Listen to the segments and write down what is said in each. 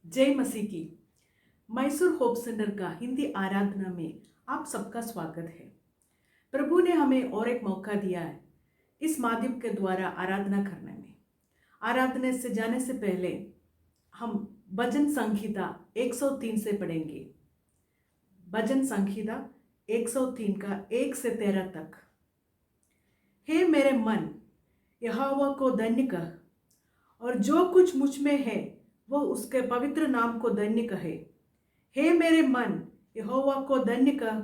जय मसीह की। Mysore hope centre का हिंदी आराधना में आप सबका स्वागत है। प्रभु ने हमें और एक मौका दिया है इस माध्यम के द्वारा आराधना करने में। आराधना से जाने से पहले हम भजन संहिता 103 से पढ़ेंगे। भजन संहिता 103 का 1 से 13 तक। हे मेरे मन, यहोवा को धन्य कह, और जो कुछ मुझ में है वह उसके पवित्र नाम को धन्य कहे। हे मेरे मन, यहोवा को धन्य कह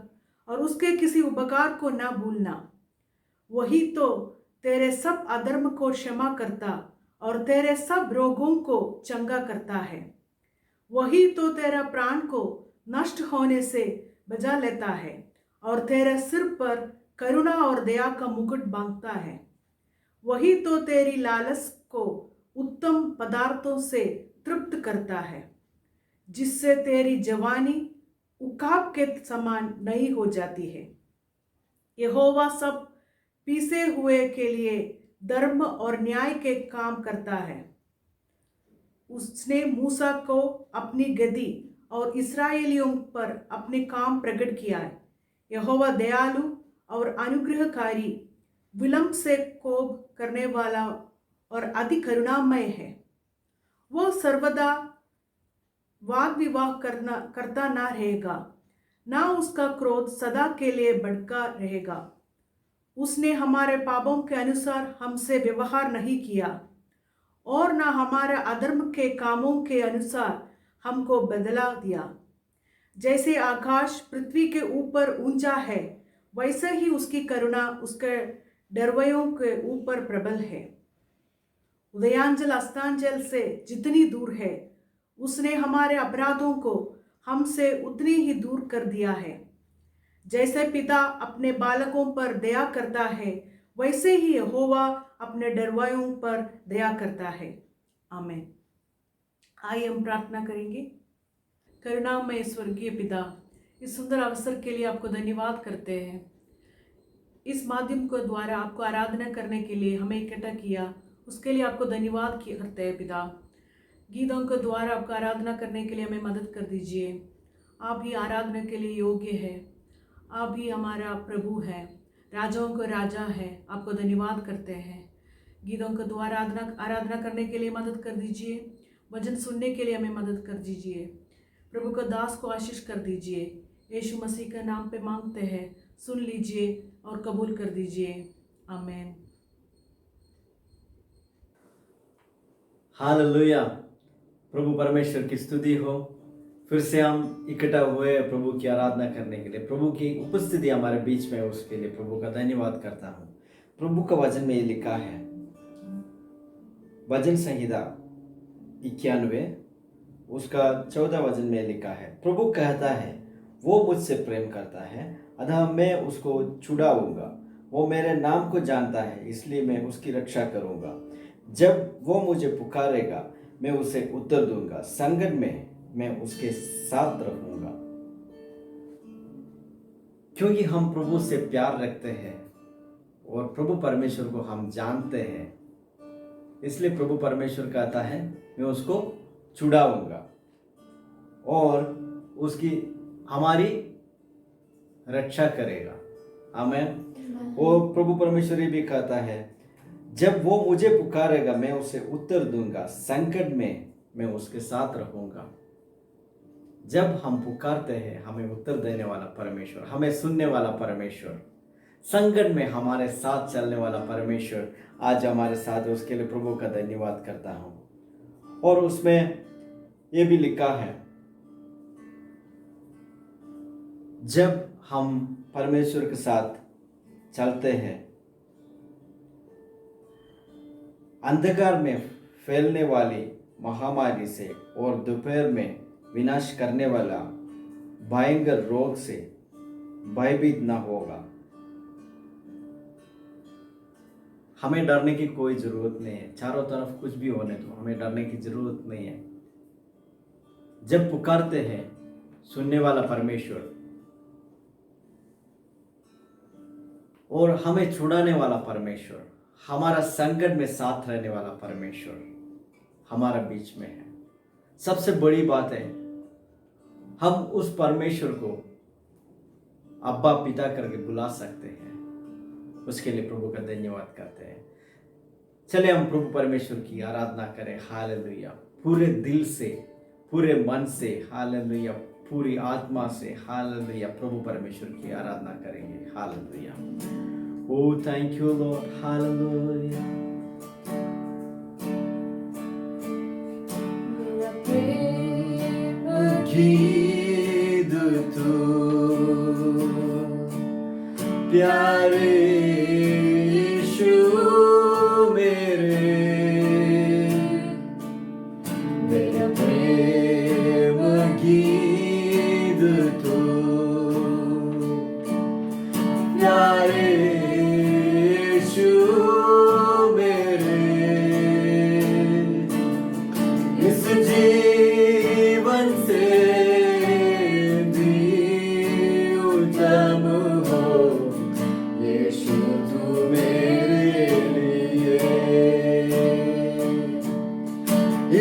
और उसके किसी उपकार को ना भूलना। वही तो तेरे सब अधर्म को क्षमा करता और तेरे सब रोगों को चंगा करता है। वही तो तेरा प्राण को नष्ट होने से बचा लेता है और तेरे सिर पर करुणा और दया का मुकुट बांधता है। वही तो तेरी लालच को उत्तम पदार्थों से तृप्त करता है, जिससे तेरी जवानी उकाब के समान नई हो जाती है। यहोवा सब पीसे हुए के लिए धर्म और न्याय के काम करता है। उसने मूसा को अपनी गद्दी और इस्राएलियों पर अपने काम प्रकट किया है। यहोवा दयालु और अनुग्रहकारी, विलंब से कोप करने वाला और अधिक करुणामय है। वो सर्वदा वाद विवाद करता ना रहेगा, ना उसका क्रोध सदा के लिए भड़का रहेगा। उसने हमारे पापों के अनुसार हमसे व्यवहार नहीं किया और ना हमारे अधर्म के कामों के अनुसार हमको बदला दिया। जैसे आकाश पृथ्वी के ऊपर ऊंचा है, वैसे ही उसकी करुणा उसके डरवयों के ऊपर प्रबल है। उदयांचल अस्तांचल से जितनी दूर है, उसने हमारे अपराधों को हमसे उतनी ही दूर कर दिया है। जैसे पिता अपने बालकों पर दया करता है, वैसे ही यहोवा अपने डरवायों पर दया करता है। आमीन। आइए हम प्रार्थना करेंगे। करुणामय स्वर्गीय पिता, इस सुंदर अवसर के लिए आपको धन्यवाद करते हैं। इस माध्यम के द्वारा आपको आराधना करने के लिए हमें इकट्ठा किया, उसके लिए आपको धन्यवाद करते हैं पिता। गीतों के द्वारा आपका आराधना करने के लिए हमें मदद कर दीजिए। आप ही आराधना के लिए योग्य है। आप ही हमारा प्रभु है, राजाओं का राजा है। आपको धन्यवाद करते हैं। गीतों के द्वारा आराधना करने के लिए मदद कर दीजिए। वचन सुनने के लिए हमें मदद कर दीजिए। प्रभु का दास को आशीष कर दीजिए। यीशु मसीह के नाम पे मांगते हैं, सुन लीजिए और कबूल कर दीजिए। आमीन। हालेलुया। प्रभु परमेश्वर की स्तुति हो। फिर से हम इकट्ठा हुए प्रभु की आराधना करने के लिए। प्रभु की उपस्थिति हमारे बीच में है, उसके लिए प्रभु का धन्यवाद करता हूँ। प्रभु का वचन में ये लिखा है, भजन संहिता 91 उसका 14 वचन में लिखा है, प्रभु कहता है वो मुझसे प्रेम करता है, अतः मैं उसको छुड़ाऊंगा। वो मेरे नाम को जानता है, इसलिए मैं उसकी रक्षा करूंगा। जब वो मुझे पुकारेगा, मैं उसे उत्तर दूंगा। संकट में मैं उसके साथ रहूंगा। क्योंकि हम प्रभु से प्यार रखते हैं और प्रभु परमेश्वर को हम जानते हैं, इसलिए प्रभु परमेश्वर कहता है मैं उसको छुड़ाऊंगा और उसकी हमारी रक्षा करेगा। आमीन। और प्रभु परमेश्वर ये भी कहता है, जब वो मुझे पुकारेगा मैं उसे उत्तर दूंगा। संकट में मैं उसके साथ रहूंगा। जब हम पुकारते हैं, हमें उत्तर देने वाला परमेश्वर, हमें सुनने वाला परमेश्वर, संकट में हमारे साथ चलने वाला परमेश्वर आज हमारे साथ है। उसके लिए प्रभु का धन्यवाद करता हूँ। और उसमें ये भी लिखा है, जब हम परमेश्वर के साथ चलते हैं, अंधकार में फैलने वाली महामारी से और दोपहर में विनाश करने वाला भयंकर रोग से भयभीत न होगा। हमें डरने की कोई जरूरत नहीं है। चारों तरफ कुछ भी होने दो, हमें डरने की जरूरत नहीं है। जब पुकारते हैं सुनने वाला परमेश्वर और हमें छुड़ाने वाला परमेश्वर, हमारा संकट में साथ रहने वाला परमेश्वर हमारा बीच में है। सबसे बड़ी बात है, हम उस परमेश्वर को अब्बा पिता करके बुला सकते हैं। उसके लिए प्रभु का धन्यवाद करते हैं। चलिए हम प्रभु परमेश्वर की आराधना करें। हालेलुया, पूरे दिल से, पूरे मन से, हालेलुया, पूरी आत्मा से, हालेलुया, प्रभु परमेश्वर की आराधना करेंगे। Hallelujah. Oh thank you Lord, hallelujah. गीत तू प्यारे यीशु मेरा प्रेम गीत तू प्यारे यीशु मेरे, इस जीवन से भी उत्तम हो यीशु तू मेरे लिए।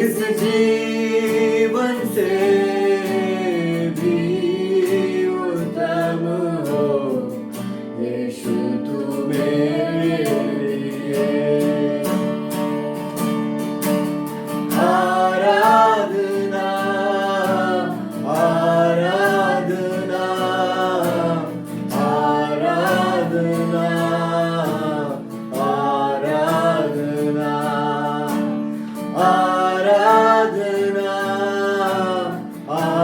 इस जीवन से भी उत्तम हो यीशु तू मेरे लिए। आराधना आराधना आराधना आराधना आराधना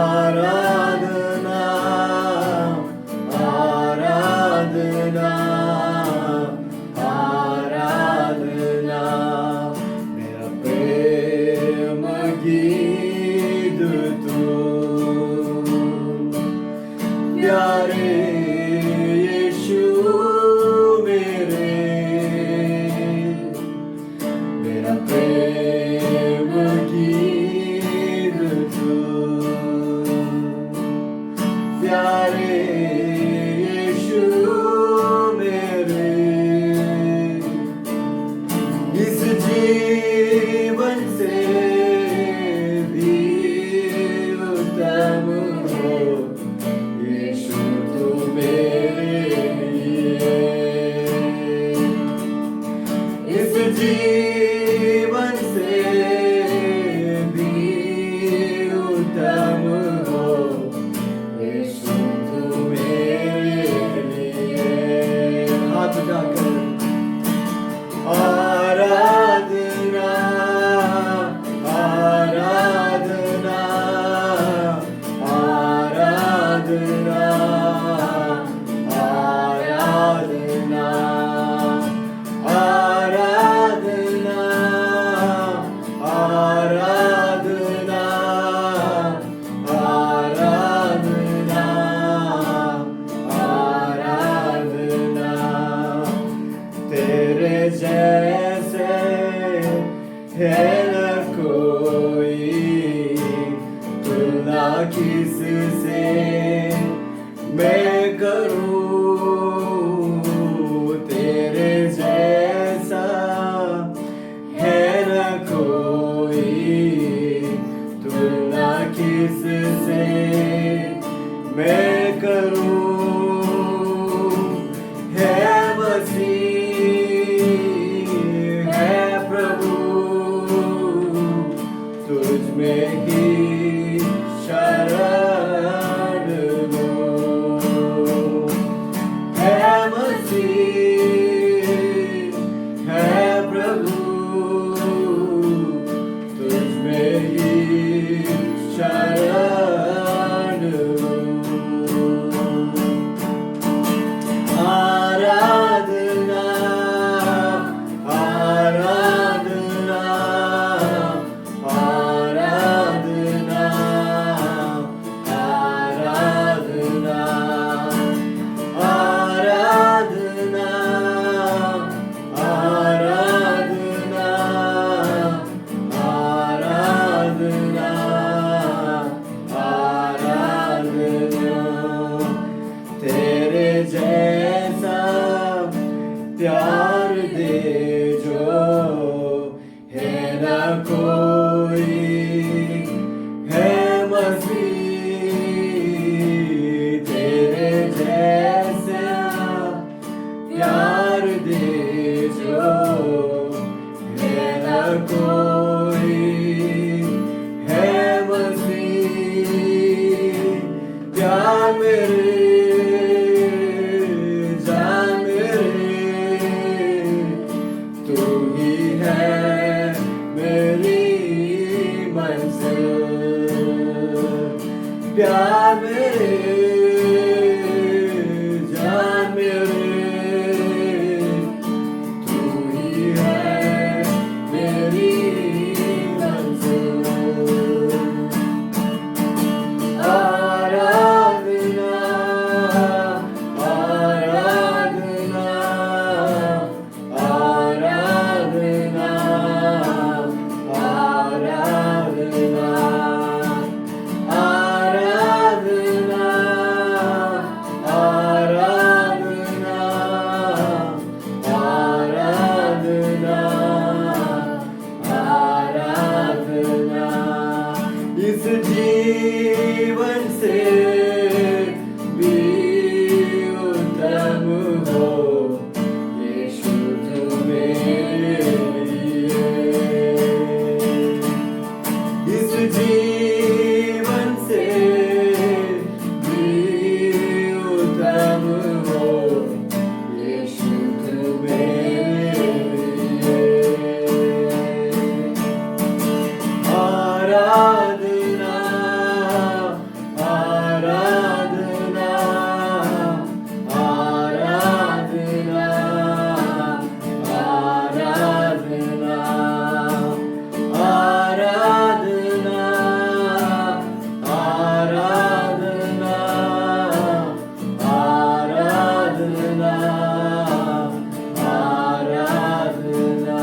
आराधना आराधना आराधना, मेरा प्रेम गीत तू प्यारे यीशु मेरे, मेरा प्रेम गीत तू प्यारे यीशु मेरे, इस जीवन से भी उत्तम हो यीशु तू मेरे लिए। इस जीवन से भी उत्तम हो यीशु तू मेरे लिए। हाथ उठाकर आराधना आराधना आराधना आराधना आराधना आराधना आराधना आराधना, तेरे जैसे है न कोई, तुलना किससे मैं करूं। तेरे जैसा है न कोई, तुलना किससे मैं करूं। है मसीह है प्रभु, तुझ में ही शरण लो। है मसीह है प्रभु, तुझ में ही शरण लो। आराधना आराधना आराधना जान मेरे, तू ही है मेरी मंजिल। प्यार मेरे, जान मेरे, तू ही है मेरी मंजिल। आराधना, आराधना, आराधना, आराधना, आराधना, आराधना, आराधना, आराधना। इस जीवन से भी उत्तम हो यीशु तू मेरे लिए। इस जीवन से भी उत्तम हो यीशु तू मेरे लिए। आराधना, आराधना, आराधना, आराधना, आराधना, आराधना, आराधना, आराधना।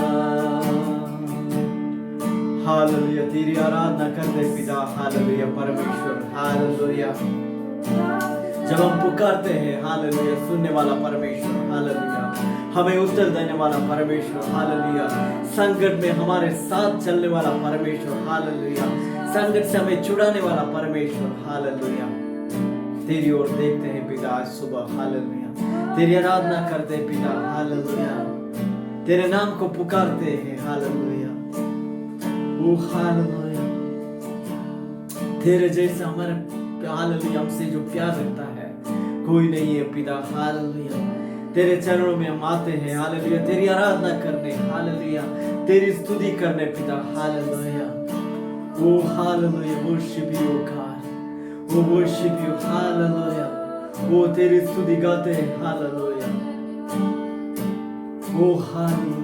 हालेलुया, तेरी आराधना करते पिता। हालेलुया परमेश्वर, हालेलुया। जब हम पुकारते हैं, हालेलुया, सुनने वाला परमेश्वर, हालेलुया, हमें उत्तर देने वाला परमेश्वर, हालेलुया, संकट में हमारे साथ चलने वाला परमेश्वर, हालेलुया, संकट से हमें छुड़ाने वाला परमेश्वर, हालेलुया। तेरी ओर देखते हैं पिता आज सुबह, हालेलुया, तेरी आराधना करते हैं पिता, हालेलुया, तेरे नाम को पुकारते हैं, हालेलुया, ओ हालेलुया। तेरे जैसा हमारे, हालेलुया, हमसे जो प्यार रखता है कोई नहीं है पिता, हालेलुया। तेरे चरणों में हम आते हैं, हालेलुया, तेरी आराधना करने, हालेलुया, तेरी स्तुति करने पिता, hallelujah, O hallelujah, worship you God, ओ worship you, हालेलुया, ओ तेरी स्तुति गाते हैं, हालेलुया, ओ हालेलुया।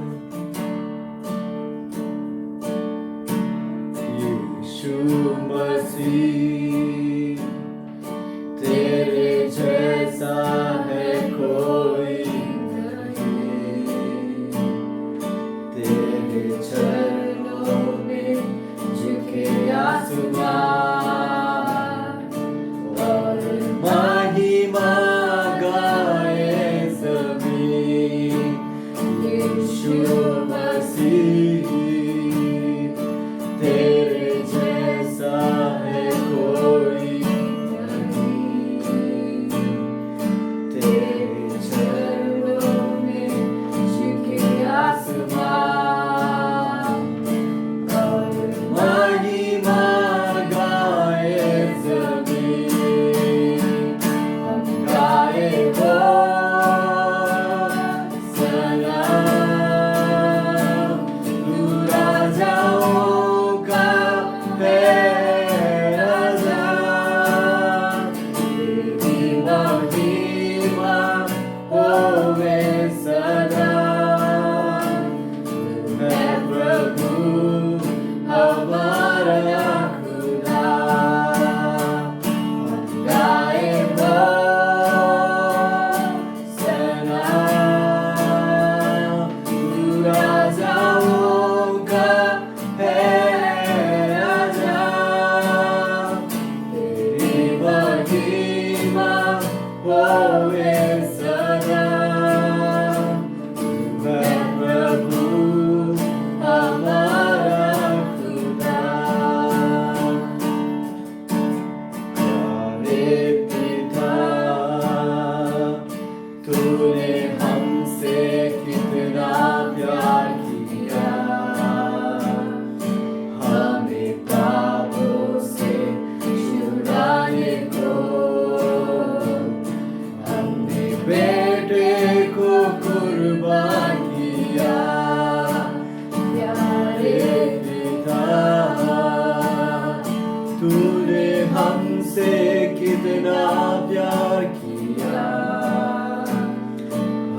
यीशु मसीह तेरे जैसा है कोई नहीं, तेरे चरणों में झुके आसमान और महिमा गाए सभी। यीशु मसीह तेरे जैसा है कोई हमसे कितना प्यार किया,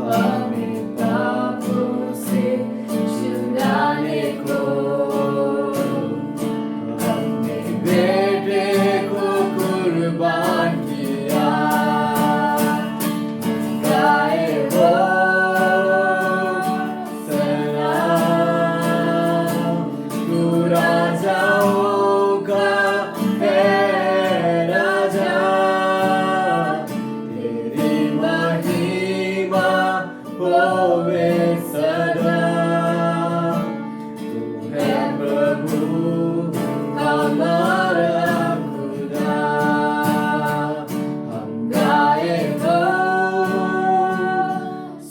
हमें पापों से छुड़ाने को अपने बेटे को कुर्बान किया। गाए हो सलाम, तू राजाओं का है राजा, तेरी महिमा होवे सदा। तू है प्रभु हमारा खुदा, हम गाए हो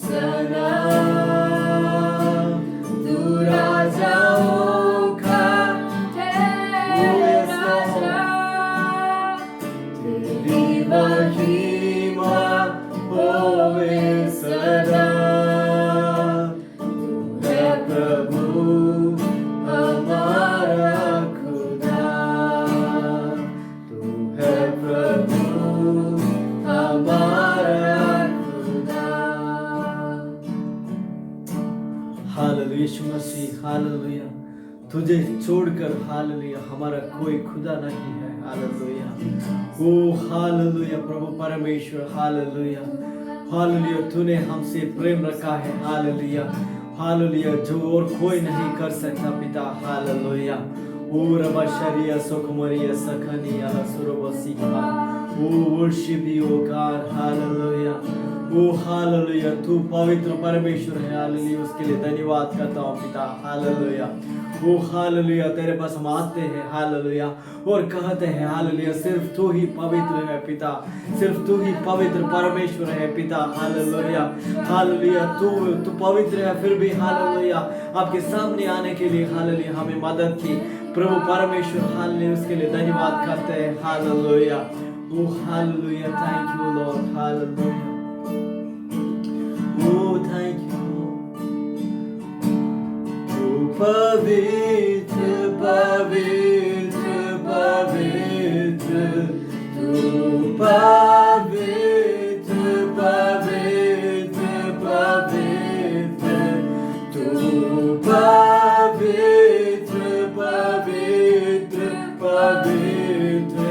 सलाम, तू राजाओं का है राजा, तेरी महिमा होवे सदा। तू है प्रभु हमारा खुदा, तू है प्रभु हमारा खुदा। हालेलुया यीशु मसीह, हालेलुया। तुझे छोड़कर हालेलुया हमारा कोई खुदा नहीं है। हालेलुया, ओ हालेलुया प्रभु परमेश्वर, हालेलुया हालेलुया। तूने हमसे प्रेम रखा है, हालेलुया हालेलुया, जो और कोई नहीं कर सकता पिता। हालेलुया, ओ रबा शरिया सुखमरिया सखनिया सुरवसिका, ओ worship you God. Hallelujah, O hallelujah, तू पवित्र परमेश्वर है। हालेलुया, उसके लिए धन्यवाद करता हूँ पिता। हालेलुया, ओ हालेलुया, तेरे पास हम आते हैं हालेलुया और कहते हैं हालेलुया सिर्फ तू ही पवित्र है पिता, सिर्फ तू ही पवित्र परमेश्वर है पिता। हालेलुया हालेलुया, तू पवित्र है, फिर भी हालेलुया आपके सामने आने के लिए हालेलुया हमें मदद की प्रभु परमेश्वर। हालेलुया, उसके लिए धन्यवाद करते हैं। Hallelujah, O hallelujah, thank you Lord. Hallelujah, oh thank you. पवित्र पवित्र पवित्र, तू पवित्र पवित्र पवित्र, तू पवित्र पवित्र पवित्र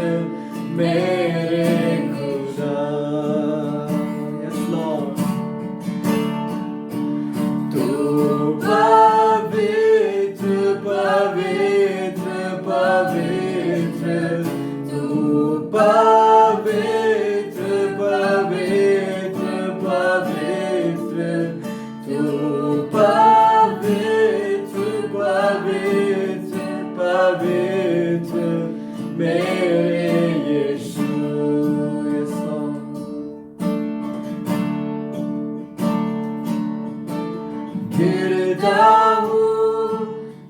मेरे खुदा। यस लॉर्ड, तू पवित्र पवित्र पवित्र, तू पवित्र पवित्र पवित्र, तू पवित्र पवित्र पवित्र मेरे यीशु। यस लॉर्ड, गिरता हूँ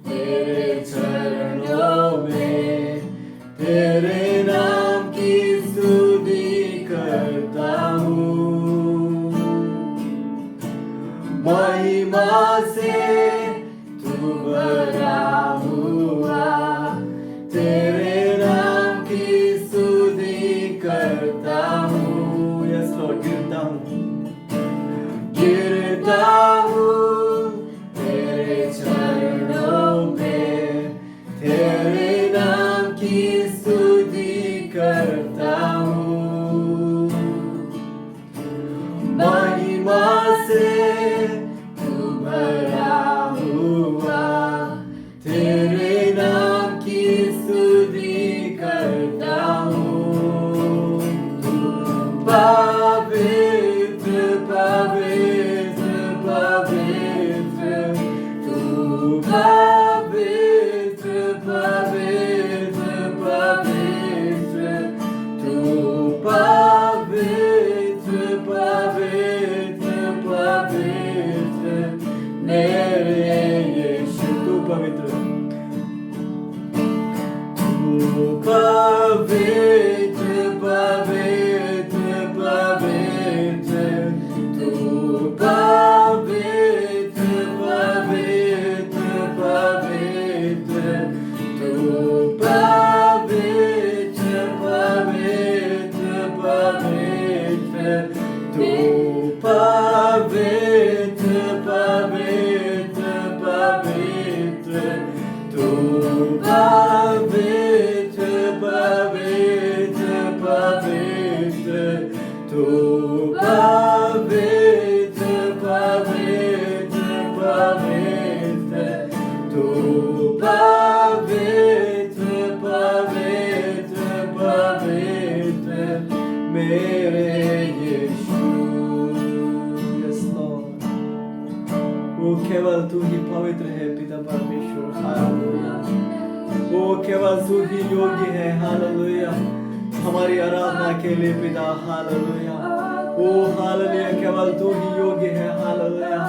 तेरे चरणों में, तेरे नाम की स्तुति करता हूँ। महिमा से तू भरा हुआ, तेरे नाम की स्तुति करता हूँ। यस लॉर्ड, गिरता हूँ गिरता हूँ तेरे चरणों में, तेरे नाम की स्तुति करता हूँ। महिमा से तू भरा हुआ, तेरे नाम की स्तुति करता हूँ। पवित्र पवित्र पवित्र, तू पवित्र पवित्र पवित्र, तू पवित्र पवित्र पवित्र मेरे यीशु। तू पवित्र, तू पवित्र पवित्र पवित्र, तू पवित्र पवित्र पवित्र, तू पवित्र पवित्र है पिता परमेश्वर, हालेलुया। वो केवल तू ही योग्य है, हालेलुया, हमारी आराधना के लिए पिता, हालेलुया। ओ हालेलुया, केवल तू ही योग्य है, हालेलुया।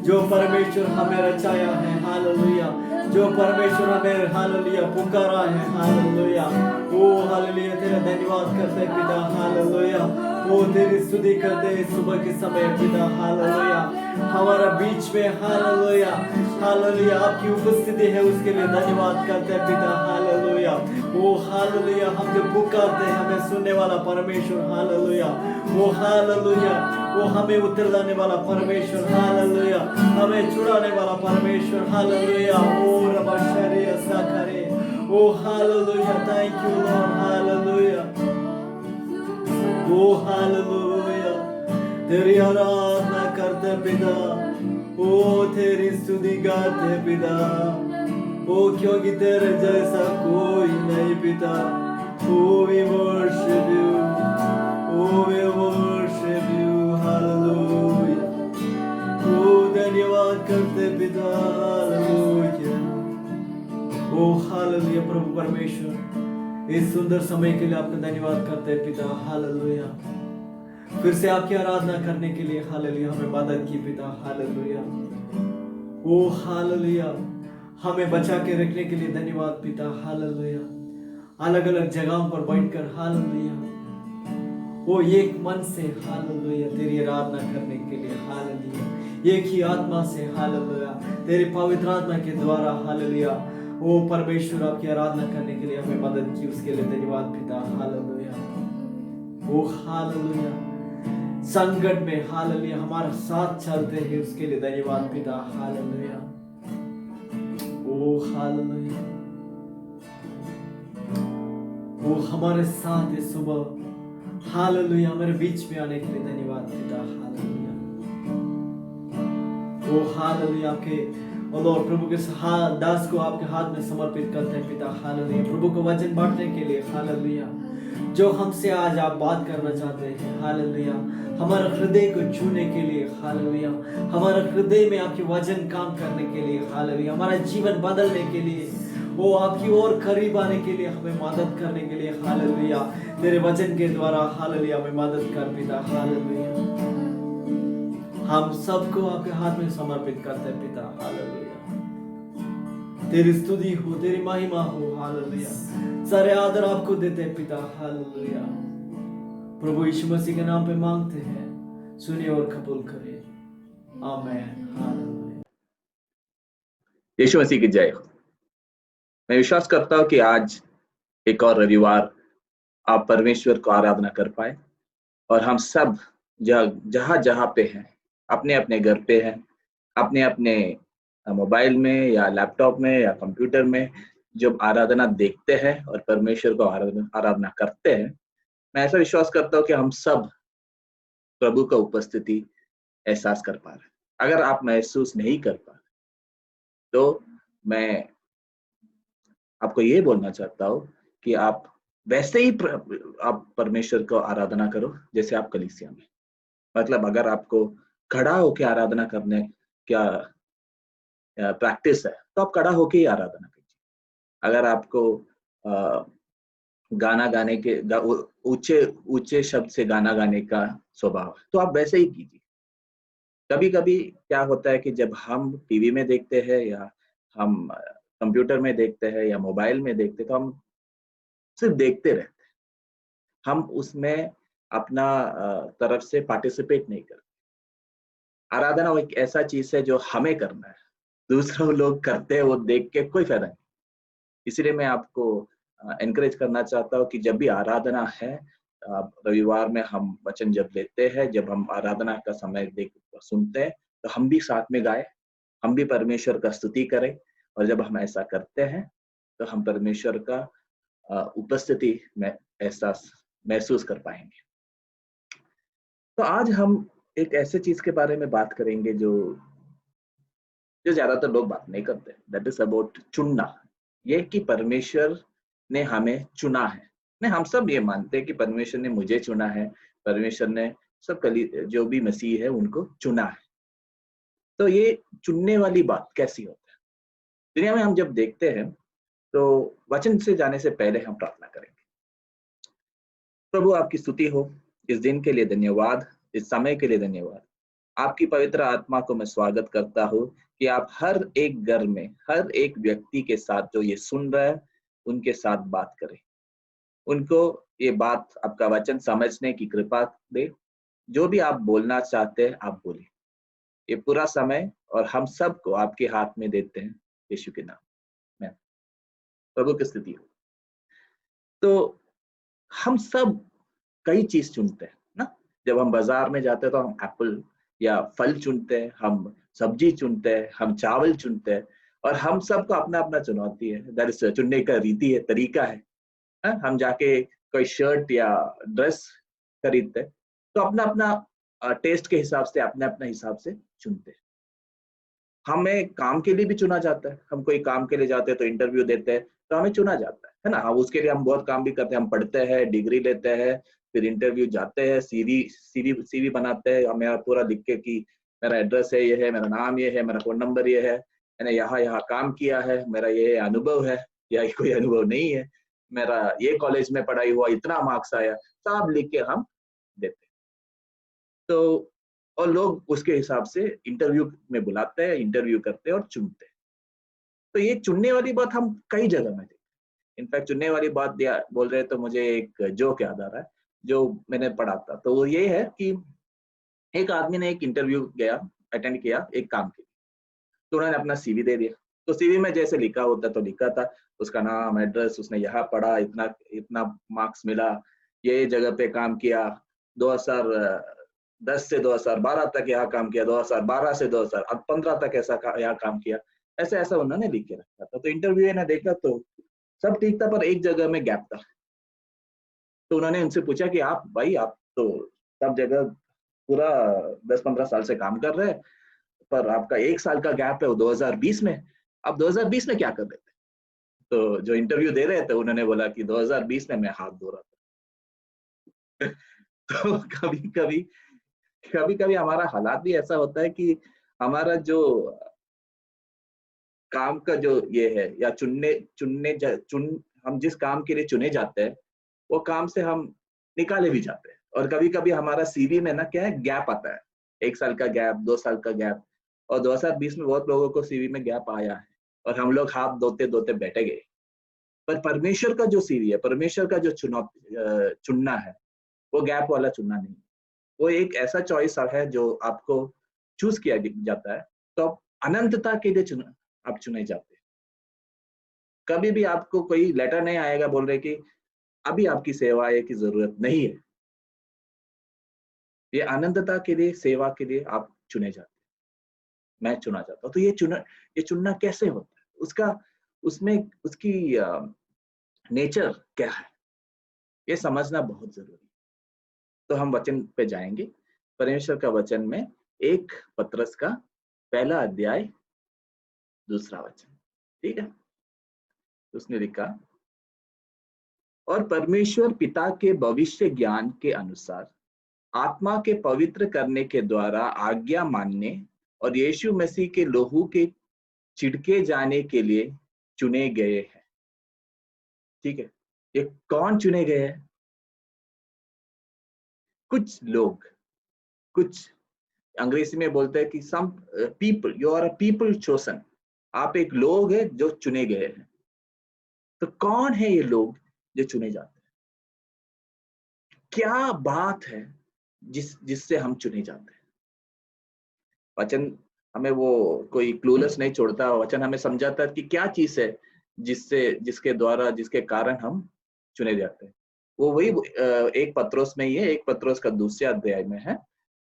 जो परमेश्वर हमें रचाया है, हालेलुया, जो परमेश्वर हमें हालेलुया पुकारा है, हालेलुया। ओ हालेलुया, तेरा धन्यवाद करते पिता, हालेलुया। ओ तेरी स्तुति करते सुबह के समय पिता, हालेलुया, हमारा बीच में, हालेलुया, हालेलुया, आपकी उपस्थिति है उसके लिए धन्यवाद करते पिता, हालेलुया। ओ हालेलुया, हम जो पुकारते हैं हमें सुनने वाला परमेश्वर, हालेलुया। ओ हालेलुया, वो हमें उतरलाने वाला परमेश्वर, हालेलुया, हमें छुड़ाने वाला परमेश्वर, हालेलुया। ओ रबा शरीय साकरे, ओ hallelujah, thank you Lord, hallelujah. O hallelujah, तेरी आराधना करते पिता, ओ तेरी स्तुति गाते पिता, ओ क्योंकि तेरे जैसा कोई नहीं पिता। ओ वी वर्शिप यू, ओ वी वर्शिप यू, हालेलुया। ओ धन्यवाद करते पिता, हालेलुया। ओ हालेलुया, प्रभु परमेश्वर, इस सुंदर समय के लिए आपका धन्यवाद करते हैं पिता, हालेलुया। फिर से आपकी आराधना करने के लिए, हालेलुया, हमें मदद की पिता, हालेलुया। ओ हालेलुया, हमें बचा के रखने के लिए धन्यवाद पिता, हालेलुया। अलग अलग जगहों पर बैठकर, हालेलुया, वो एक मन से, हालेलुया, तेरी आराधना करने के लिए, हालेलुया, एक ही आत्मा से, हालेलुया, तेरी पवित्र आत्मा के द्वारा, हालेलुया, ओ परमेश्वर आपकी आराधना करने के लिए हमें मदद की, उसके लिए धन्यवाद पिता, हालेलुया। ओ हालेलुया, संकट में, हालेलुया, हमारा साथ चलते हैं उसके लिए धन्यवाद पिता, हालेलुया। ओ हालेलुया, वो हमारे साथ है सुबह, हालेलुया, हमारे बीच में आने के लिए धन्यवाद पिता, हालेलुया। ओ हालेलुया, आपके लॉर्ड प्रभु के दास को आपके हाथ में समर्पित करते हैं पिता, हालेलुया, प्रभु को वचन बांटने के लिए, हालेलुया, जो हमसे आज आप बात करना चाहते हैं, हालेलुया, हमारा हृदय को छूने के लिए, हालेलुया, हमारा हृदय में आपके वचन काम करने के लिए, हालेलुया, हमारा जीवन बदलने के लिए, वो आपकी ओर करीब आने के लिए, हमें मदद करने के लिए, हालेलुया, तेरे वचन के द्वारा, हालेलुया, हमें मदद कर पिता, हालेलुया। हम सबको आपके हाथ में समर्पित करते हैं पिता, हालेलुया। तेरी स्तुति हो, तेरी महिमा हो, हालेलुया, सारे आदर आपको देते हैं पिता, हालेलुया। प्रभु यीशु मसीह के नाम पे मांगते हैं, सुनिए और कबूल करिए, आमीन, हालेलुया। यीशु मसीह की जय हो। मैं विश्वास करता हूँ कि आज एक और रविवार आप परमेश्वर को आराधना कर पाए, और हम सब जहाँ जहाँ पे हैं, अपने अपने घर पे हैं, अपने अपने मोबाइल में या लैपटॉप में या कंप्यूटर में जब आराधना देखते हैं और परमेश्वर को आराधना करते हैं, मैं ऐसा विश्वास करता हूँ कि हम सब प्रभु का उपस्थिति एहसास कर पा रहे हैं। अगर आप महसूस नहीं कर पा रहे तो मैं आपको ये बोलना चाहता हूँ कि आप वैसे ही आप परमेश्वर को आराधना करो जैसे आप कलीसिया में, मतलब अगर आपको खड़ा होकर आराधना करने क्या प्रैक्टिस है तो आप खड़ा होकर ही आराधना कीजिए। अगर आपको गाना गाने के ऊंचे ऊंचे शब्द से गाना गाने का स्वभाव है तो आप वैसे ही कीजिए। कभी कभी क्या होता है कि जब हम टीवी में देखते हैं या हम कंप्यूटर में देखते हैं या मोबाइल में देखते हैं तो हम सिर्फ देखते रहते हैं, हम उसमें अपना तरफ से पार्टिसिपेट नहीं करते। आराधना एक ऐसा चीज है जो हमें करना है, दूसरे लोग करते हैं वो देख के कोई फायदा नहीं। इसलिए मैं आपको एनकरेज करना चाहता हूँ कि जब भी आराधना है, रविवार में हम वचन जब लेते हैं, जब हम आराधना का समय देख सुनते हैं तो हम भी साथ में गाए, हम भी परमेश्वर का स्तुति करें, और जब हम ऐसा करते हैं तो हम परमेश्वर का उपस्थिति में एहसास महसूस कर पाएंगे। तो आज हम एक ऐसे चीज के बारे में बात करेंगे जो ज्यादातर लोग बात नहीं करते, दैट इज अबाउट चुनना। ये कि परमेश्वर ने हमें चुना है। नहीं, हम सब ये मानते हैं कि परमेश्वर ने मुझे चुना है, परमेश्वर ने सब जो भी मसीह है उनको चुना है। तो ये चुनने वाली बात कैसी होती है? दुनिया में हम जब देखते हैं तो वचन से जाने से पहले हम प्रार्थना करेंगे। प्रभु आपकी स्तुति हो, इस दिन के लिए धन्यवाद, इस समय के लिए धन्यवाद। आपकी पवित्र आत्मा को मैं स्वागत करता हूँ कि आप हर एक घर में, हर एक व्यक्ति के साथ जो ये सुन रहा है, उनके साथ बात करें। उनको ये बात, आपका वचन समझने की कृपा दे। जो भी आप बोलना चाहते हैं, आप बोलिए। ये पूरा समय और हम सबको आपके हाथ में देते हैं, यीशु के नाम में। प्रभु की स्तुति हो। तो हम सब कई चीज चुनते हैं ना। जब हम बाजार में जाते हैं तो हम एप्पल या फल चुनते हैं, हम सब्जी चुनते हैं, हम चावल चुनते हैं, और हम सबको अपना अपना चुनौती है, दैट चुनने का रीति है, तरीका है। हम जाके कोई शर्ट या ड्रेस खरीदते हैं तो अपना अपना टेस्ट के हिसाब से, अपने अपने हिसाब से चुनते हैं। हमें काम के लिए भी चुना जाता है। हम कोई काम के लिए जाते हैं तो इंटरव्यू देते हैं तो हमें चुना जाता है ना। हम उसके लिए हम बहुत काम भी करते हैं। हम पढ़ते हैं, डिग्री लेते हैं, फिर इंटरव्यू जाते हैं, सीवी बनाते हैं। मेरा पूरा लिख के कि मेरा एड्रेस है, ये है, मेरा नाम ये है, मेरा फोन नंबर ये है, मैंने यहाँ यहाँ काम किया है, मेरा ये अनुभव है या कोई अनुभव नहीं है, मेरा ये कॉलेज में पढ़ाई हुआ, इतना मार्क्स आया, सब लिख के हम देते हैं। तो और लोग उसके हिसाब से इंटरव्यू में बुलाते हैं, इंटरव्यू करते हैं और चुनते हैं। तो ये चुनने वाली बात हम कई जगह में देखते हैं। इनफैक्ट चुनने वाली बात बोल रहे हैं तो मुझे एक जोक याद आ रहा है जो मैंने पढ़ा था। तो वो ये है कि एक आदमी ने एक इंटरव्यू अटेंड किया एक काम के लिए। तो उन्होंने अपना सीवी दे दिया। तो सीवी में जैसे लिखा होता तो लिखा था उसका नाम, एड्रेस, उसने यहाँ पढ़ा, इतना इतना मार्क्स मिला, ये जगह पे काम किया, 2010 से 2012 तक यहाँ काम किया, 2012 से 2015 तक यहाँ काम किया, ऐसा ऐसा उन्होंने लिख के रखा था। तो इंटरव्यू ने देखा तो सब ठीक था, पर एक जगह में गैप था। तो उन्होंने उनसे पूछा कि आप भाई, आप तो सब जगह पूरा 10-15 साल से काम कर रहे हैं, पर आपका 1 साल का गैप है वो 2020 में, आप 2020 में क्या कर रहे थे? तो जो इंटरव्यू दे रहे थे उन्होंने बोला कि 2020 में मैं हाथ धो रहा था। तो कभी कभी हमारा हालात भी ऐसा होता है कि हमारा जो काम का जो ये है, या हम जिस काम के लिए चुने जाते हैं वो काम से हम निकाले भी जाते हैं। और कभी कभी हमारा सीवी में ना क्या है, गैप आता है, 1 साल का गैप, 2 साल का गैप। और 2020 में बहुत लोगों को सीवी में गैप आया है और हम लोग हाथ धोते धोते बैठे गए। पर परमेश्वर का जो सीवी है, परमेश्वर का जो चुनना है, वो गैप वाला चुनना नहीं। वो एक ऐसा चॉइस है जो आपको चूज किया जाता है, तो अनंतता के लिए आप चुने जाते हैं। कभी भी आपको कोई लेटर नहीं आएगा बोल रहे कि अभी आपकी सेवा की जरूरत नहीं है। ये अनंतता के लिए, सेवा के लिए आप चुने जाते हैं। मैं चुना जाता हूँ। तो ये चुनना कैसे होता है, उसकी नेचर क्या है, ये समझना बहुत जरूरी है। तो हम वचन पे जाएंगे। परमेश्वर का वचन में 1 पतरस का 1 अध्याय 2 वचन, ठीक है। उसने लिखा, और परमेश्वर पिता के भविष्य ज्ञान के अनुसार आत्मा के पवित्र करने के द्वारा आज्ञा मानने और यीशु मसीह के लहू के छिड़के जाने के लिए चुने गए हैं। ठीक है, ये कौन चुने गए हैं? कुछ लोग, कुछ अंग्रेजी में बोलते हैं कि some people, you are a people chosen. आप एक लोग है जो चुने गए हैं। तो कौन है ये लोग जो चुने जाते हैं? क्या बात है जिससे हम चुने जाते हैं? वचन हमें वो कोई क्लूलेस नहीं छोड़ता। वचन हमें समझाता है कि क्या चीज है जिसके द्वारा, जिसके कारण हम चुने जाते हैं। वो वही 1 पत्रोस में ही है, 1 पत्रोस का 2 अध्याय में है।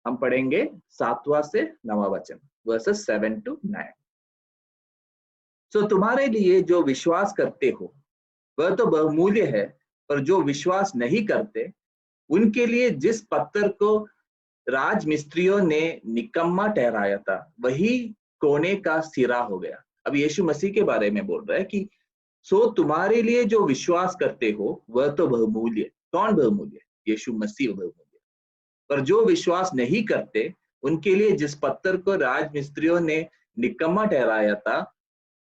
हम पढ़ेंगे 7वां से 9वां वचन, वर्सेस 7 to 9। सो तुम्हारे लिए जो विश्वास करते हो वह तो बहुमूल्य है, पर जो विश्वास नहीं करते उनके लिए जिस पत्थर को राजमिस्त्रियों ने निकम्मा ठहराया था वही कोने का सिरा हो गया। अब यीशु मसीह के बारे में बोल रहा है कि सो तुम्हारे लिए जो विश्वास करते हो वह तो बहुमूल्य। कौन बहुमूल्य? यीशु मसीह बहुमूल्य। पर जो विश्वास नहीं करते उनके लिए जिस पत्थर को राजमिस्त्रियों ने निकम्मा ठहराया था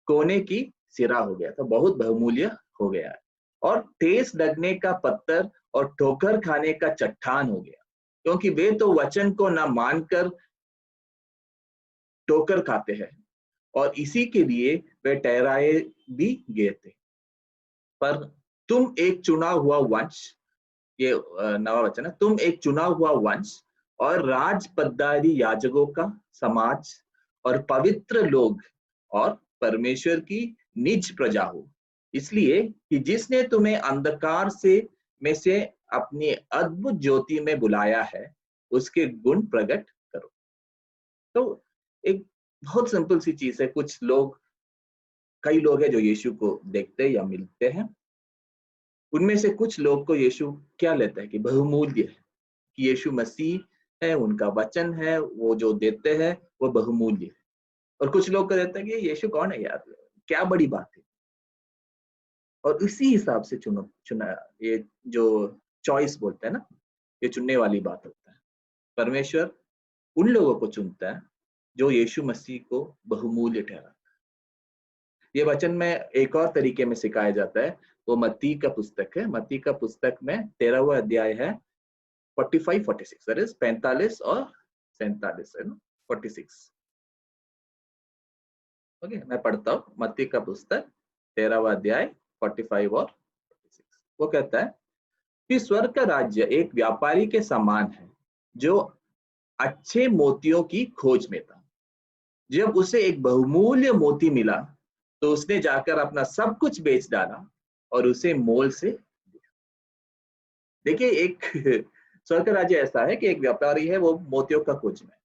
कोने की सिरा हो गया था, बहुत बहुमूल्य हो गया है। और ठेस लगने का पत्थर और ठोकर खाने का चट्टान हो गया, क्योंकि वे तो वचन को न मानकर ठोकर खाते हैं और इसी के लिए वे ठहराए भी गए थे। पर तुम एक चुना हुआ वंश, ये नवा वचन है, तुम एक चुना हुआ वंश और राजपदारी याजकों का समाज और पवित्र लोग और परमेश्वर की निज प्रजा हो, इसलिए कि जिसने तुम्हें अंधकार में से अपनी अद्भुत ज्योति में बुलाया है, उसके गुण प्रकट करो। तो एक बहुत सिंपल सी चीज है। कई लोग हैं जो यीशु को देखते या मिलते हैं, उनमें से कुछ लोग को यीशु क्या लेता है कि बहुमूल्य है, कि यीशु मसीह है, उनका वचन है, वो जो देते हैं वो बहुमूल्य है। और कुछ लोग को देता है कि यीशु कौन है यार, क्या बड़ी बात है। और इसी हिसाब से चुना, ये जो चॉइस बोलते हैं ना, ये चुनने वाली बात होता है। परमेश्वर उन लोगों को चुनता है जो यीशु मसीह को बहुमूल्य ठहराता है। ये वचन में एक और तरीके में सिखाया जाता है, वो मत्ती का पुस्तक है। मत्ती का पुस्तक में 13वां अध्याय है, 45-46, दैट इज 45 और 47 है ना, 46। ओके, मैं पढ़ता हूँ। मत्ती का पुस्तक 13वां अध्याय 45 और 46। वो कहता है कि स्वर्ग का राज्य एक व्यापारी के समान है जो अच्छे मोतियों की खोज में था। जब उसे एक बहुमूल्य मोती मिला तो उसने जाकर अपना सब कुछ बेच डाला और उसे मोल से दिया। देखिए, एक स्वर्ग का राज्य ऐसा है कि एक व्यापारी है, वो मोतियों का खोज में,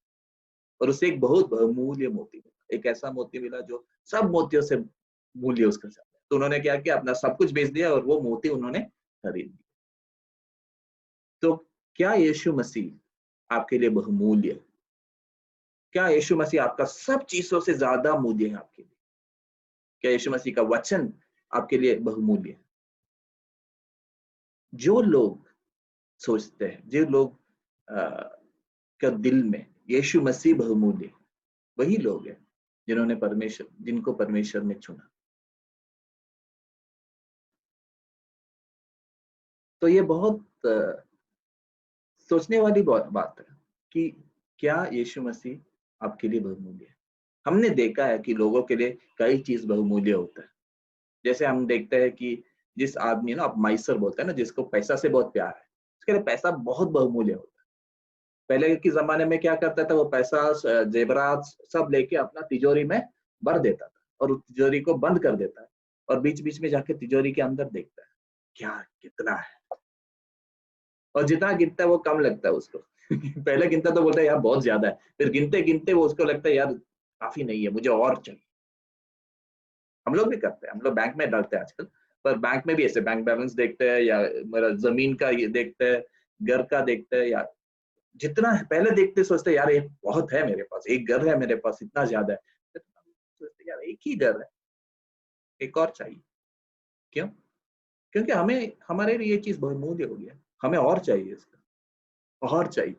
और उसे एक बहुत बहुमूल्य मोती मिला। एक ऐसा मोती मिला जो सब मोतियों से मूल्य उसका ज्यादा है। तो उन्होंने क्या किया, अपना सब कुछ बेच दिया और वो मोती उन्होंने खरीद लिया। तो क्या यीशु मसीह आपके लिए बहुमूल्य है? क्या यीशु मसीह आपका सब चीजों से ज्यादा मूल्य है आपके लिए? क्या यीशु मसीह का वचन आपके लिए बहुमूल्य है? जो लोग सोचते हैं, जो लोग का दिल में यीशु मसीह बहुमूल्य है, वही लोग हैं जिनको परमेश्वर ने चुना। तो ये बहुत सोचने वाली बात है कि क्या यीशु मसीह आपके लिए बहुमूल्य है। हमने देखा है कि लोगों के लिए कई चीज बहुमूल्य होता है। जैसे हम देखते हैं कि जिस आदमी ना, आप माइसर बोलते हैं ना, जिसको पैसा से बहुत प्यार है, उसके लिए पैसा बहुत बहुमूल्य होता है। पहले के जमाने में क्या करता था, वो पैसा जेवरात सब लेके अपना तिजोरी में भर देता था और उस तिजोरी को बंद कर देता है और बीच बीच में जाके तिजोरी के अंदर देखता है क्या कितना है, और जितना गिनता है वो कम लगता है उसको। पहले गिनता तो बोलता है यार बहुत ज्यादा है, फिर गिनते गिनते वो उसको लगता है यार काफी नहीं है, मुझे और चाहिए। हम लोग भी करते हैं, हम लोग बैंक में डालते हैं आजकल, पर बैंक में भी ऐसे बैंक बैलेंस देखते हैं या मेरा जमीन का ये देखते हैं, घर का देखते हैं, या जितना है पहले देखते सोचते यार ये बहुत है मेरे पास, एक घर है मेरे पास, इतना ज्यादा है, सोचते यार एक ही घर है, एक और चाहिए। क्यों? क्योंकि हमें हमारे लिए ये चीज बहुमूल्य हो गया, हमें और चाहिए, इसका और चाहिए।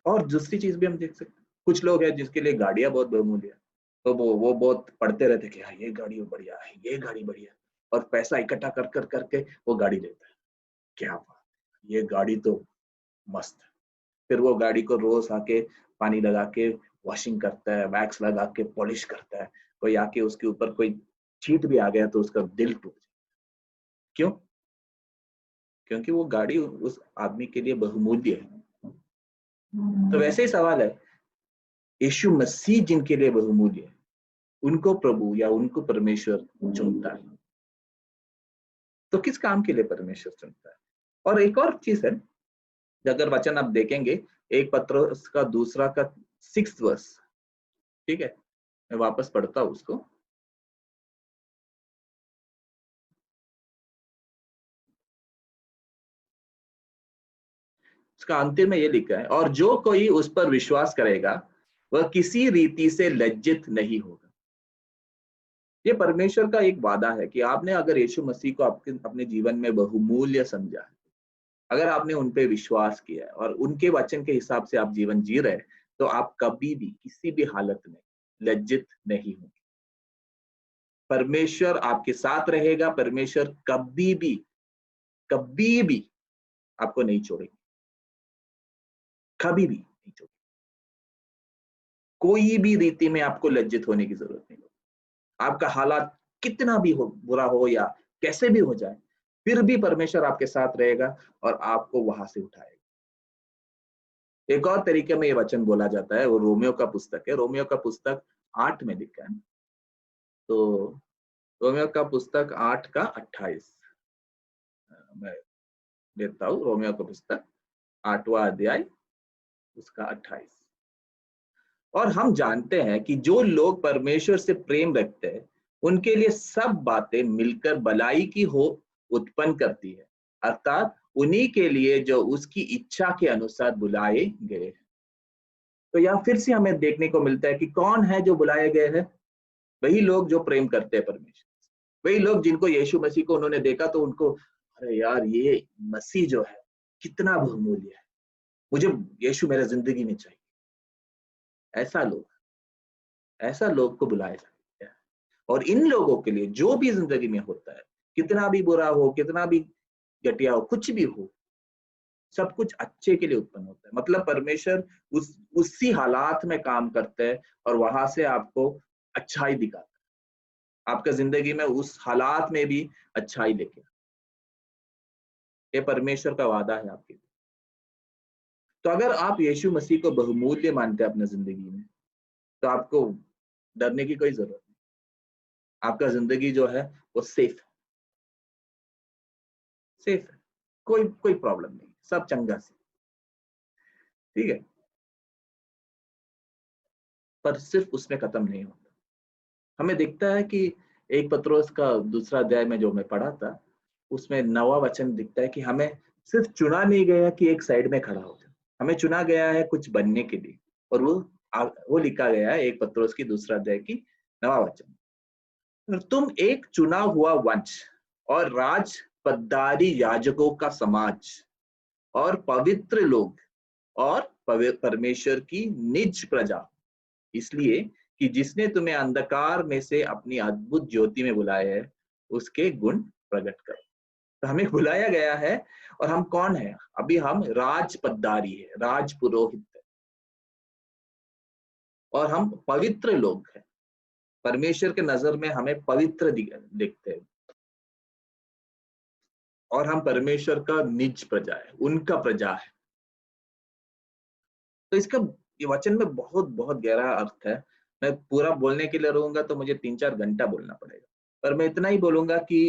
और दूसरी चीज भी हम देख सकते हैं, कुछ लोग हैं जिसके लिए गाड़ियां बहुत बहुमूल्य है, तो वो बहुत पढ़ते रहते कि हाँ ये गाड़ी बढ़िया है, ये गाड़ी बढ़िया है, और पैसा इकट्ठा कर कर करके वो गाड़ी लेता है। क्या बात है, ये गाड़ी तो मस्त है। फिर वो गाड़ी को रोज आके पानी लगा के वॉशिंग करता है, वैक्स लगा के पॉलिश करता है, कोई आके उसके ऊपर कोई छींट भी आ गया तो उसका दिल टूट जाए। क्यों? क्योंकि वो गाड़ी उस आदमी के लिए बहुमूल्य है। तो वैसे ही सवाल है, यीशु मसीह जिनके लिए बहुमूल्य है, उनको प्रभु या उनको परमेश्वर चुनता है। तो किस काम के लिए परमेश्वर चुनता है? और एक और चीज है, अगर वचन आप देखेंगे, एक पत्रोस का 2 का 6 वर्स, ठीक है, मैं वापस पढ़ता हूं उसको। उसका अंतिम में ये लिखा है, और जो कोई उस पर विश्वास करेगा वह किसी रीति से लज्जित नहीं होगा। ये परमेश्वर का एक वादा है कि आपने अगर यीशु मसीह को अपने जीवन में बहुमूल्य समझा है, अगर आपने उन पे विश्वास किया है और उनके वचन के हिसाब से आप जीवन जी रहे हैं, तो आप कभी भी किसी भी हालत में लज्जित नहीं होंगे। परमेश्वर आपके साथ रहेगा, परमेश्वर कभी भी आपको नहीं छोड़ेगा, कभी भी नहीं छोड़ेगा। कोई भी रीति में आपको लज्जित होने की जरूरत नहीं होगी। आपका हालात कितना भी बुरा हो या कैसे भी हो जाए, फिर भी परमेश्वर आपके साथ रहेगा और आपको वहां से उठाएगा। एक और तरीके में ये वचन बोला जाता है, वो रोमियो का पुस्तक है, रोमियो का पुस्तक 8 में लिखा है। तो रोमियो का पुस्तक 8 का 28 मैं देता हूँ। रोमियो का पुस्तक 8वां अध्याय उसका 28। और हम जानते हैं कि जो लोग परमेश्वर से प्रेम रखते हैं उनके लिए सब बातें मिलकर भलाई की हो उत्पन्न करती है, अर्थात उन्हीं के लिए जो उसकी इच्छा के अनुसार बुलाए गए हैं। तो यहाँ फिर से हमें देखने को मिलता है कि कौन है जो बुलाए गए हैं। वही लोग जो प्रेम करते हैं परमेश्वर, वही लोग जिनको यीशु मसीह को उन्होंने देखा तो उनको, अरे यार ये मसीह जो है कितना बहुमूल्य है, मुझे यीशु मेरे जिंदगी में चाहिए। ऐसा लोग को बुलाया जाता है। और इन लोगों के लिए जो भी जिंदगी में होता है, कितना भी बुरा हो, कितना भी घटिया हो, कुछ भी हो, सब कुछ अच्छे के लिए उत्पन्न होता है। मतलब परमेश्वर उसी हालात में काम करते हैं और वहां से आपको अच्छाई दिखाता है। आपका जिंदगी में उस हालात में भी अच्छाई लेके, ये परमेश्वर का वादा है आपके लिए। तो अगर आप यीशु मसीह को बहुमूल्य मानते हैं अपने जिंदगी में, तो आपको डरने की कोई जरूरत नहीं। आपका जिंदगी जो है वो सेफ है, कोई प्रॉब्लम नहीं, सब चंगा से, ठीक है। पर सिर्फ उसमें खत्म नहीं होता। हमें दिखता है कि 1 पत्रोस का 2 अध्याय में जो मैं पढ़ा था, उसमें 9वां वचन दिखता है कि हमें सिर्फ चुना नहीं गया कि एक साइड में खड़ा हो जाए, हमें चुना गया है कुछ बनने के लिए। और वो लिखा गया है 1 पत्रोस की 2 अध्याय की 9वां वचन, तुम एक चुना हुआ वंश और राज पद्दारी याजकों का समाज और पवित्र लोग और परमेश्वर की निज प्रजा, इसलिए कि जिसने तुम्हें अंधकार में से अपनी अद्भुत ज्योति में बुलाया है, उसके गुण प्रकट करो। तो हमें बुलाया गया है और हम कौन है? अभी हम राज पद्दारी है, राज पुरोहित है, और हम पवित्र लोग हैं। परमेश्वर के नजर में हमें पवित्र दिखते हैं और हम परमेश्वर का निज प्रजा है, उनका प्रजा है। तो इसका ये वचन में बहुत बहुत गहरा अर्थ है। मैं पूरा बोलने के लिए रहूंगा तो मुझे 3-4 घंटा बोलना पड़ेगा, पर मैं इतना ही बोलूंगा कि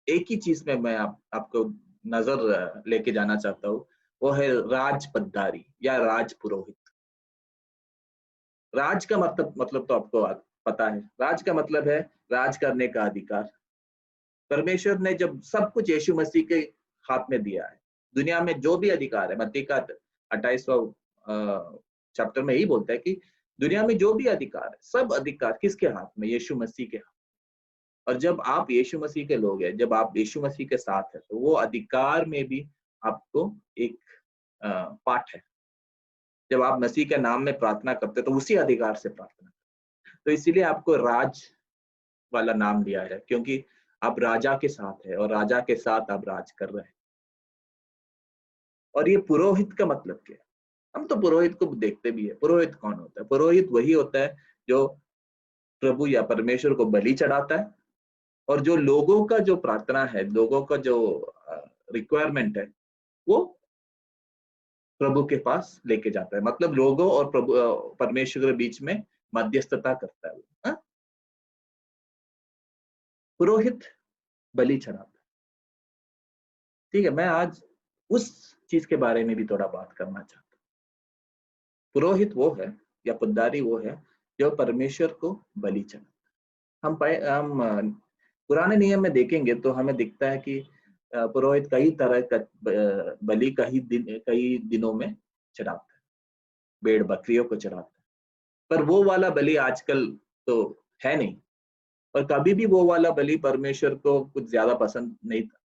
एक ही चीज में मैं आपको नजर लेके जाना चाहता हूँ, वो है राज पद्दारी या राज पुरोहित। राज का मतलब तो आपको पता है। राज का मतलब है राज करने का अधिकार। परमेश्वर ने जब सब कुछ यीशु मसीह के हाथ में दिया है, दुनिया में जो भी अधिकार है, मत्ती का 28वां चैप्टर में यही बोलता है कि दुनिया में जो भी अधिकार है, सब अधिकार किसके हाथ में? यीशु मसीह के हाथ। और जब आप यीशु मसीह के लोग हैं, जब आप यीशु मसीह के साथ है, तो वो अधिकार में भी आपको एक पाठ है। जब आप मसीह के नाम में प्रार्थना करते तो उसी अधिकार से प्रार्थना करते। तो इसीलिए आपको राज वाला नाम दिया है, क्योंकि आप राजा के साथ है और राजा के साथ आप राज कर रहे हैं। और ये पुरोहित का मतलब क्या है? हम तो पुरोहित को देखते भी है। पुरोहित कौन होता है? पुरोहित वही होता है जो प्रभु या परमेश्वर को बलि चढ़ाता है, और जो लोगों का जो प्रार्थना है, लोगों का जो रिक्वायरमेंट है, वो प्रभु के पास लेके जाता है। मतलब लोगों और प्रभु परमेश्वर के बीच में मध्यस्थता करता है। हाँ? पुरोहित बलि चढ़ाता है। ठीक है, मैं आज उस चीज के बारे में भी थोड़ा बात करना चाहता हूँ। पुरोहित वो है या पुजारी वो है जो परमेश्वर को बलि चढ़ाता है। हम पुराने नियम में देखेंगे तो हमें दिखता है कि पुरोहित कई तरह का बलि कई दिनों में चढ़ाता है, भेड़ बकरियों को चढ़ाता है। पर वो वाला बलि आजकल तो है नहीं, और कभी भी वो वाला बलि परमेश्वर को कुछ ज्यादा पसंद नहीं था।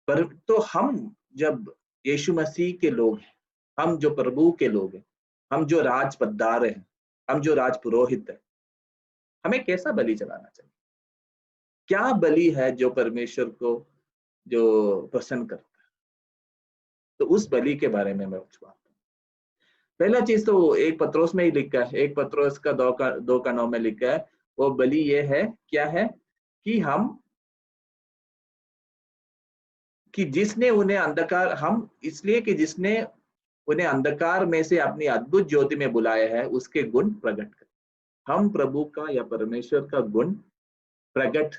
पर तो हम जब यीशु मसीह के लोग हैं, हम जो प्रभु के लोग हैं, हम जो राज पद्दार हैं, हम जो राजपुरोहित है, हमें कैसा बलि चढ़ाना चाहिए? क्या बलि है जो परमेश्वर को जो प्रसन्न करता है? तो उस बलि के बारे में मैं कुछ बात करूं। पहला चीज तो एक पत्रोस में ही लिखा है, एक पत्रोस का 2:9 में लिखा है, वो बलि ये है, क्या है कि जिसने उन्हें अंधकार, हम इसलिए कि जिसने उन्हें अंधकार में से अपनी अद्भुत ज्योति में बुलाया है, उसके गुण प्रकट करें। हम प्रभु का या परमेश्वर का गुण प्रकट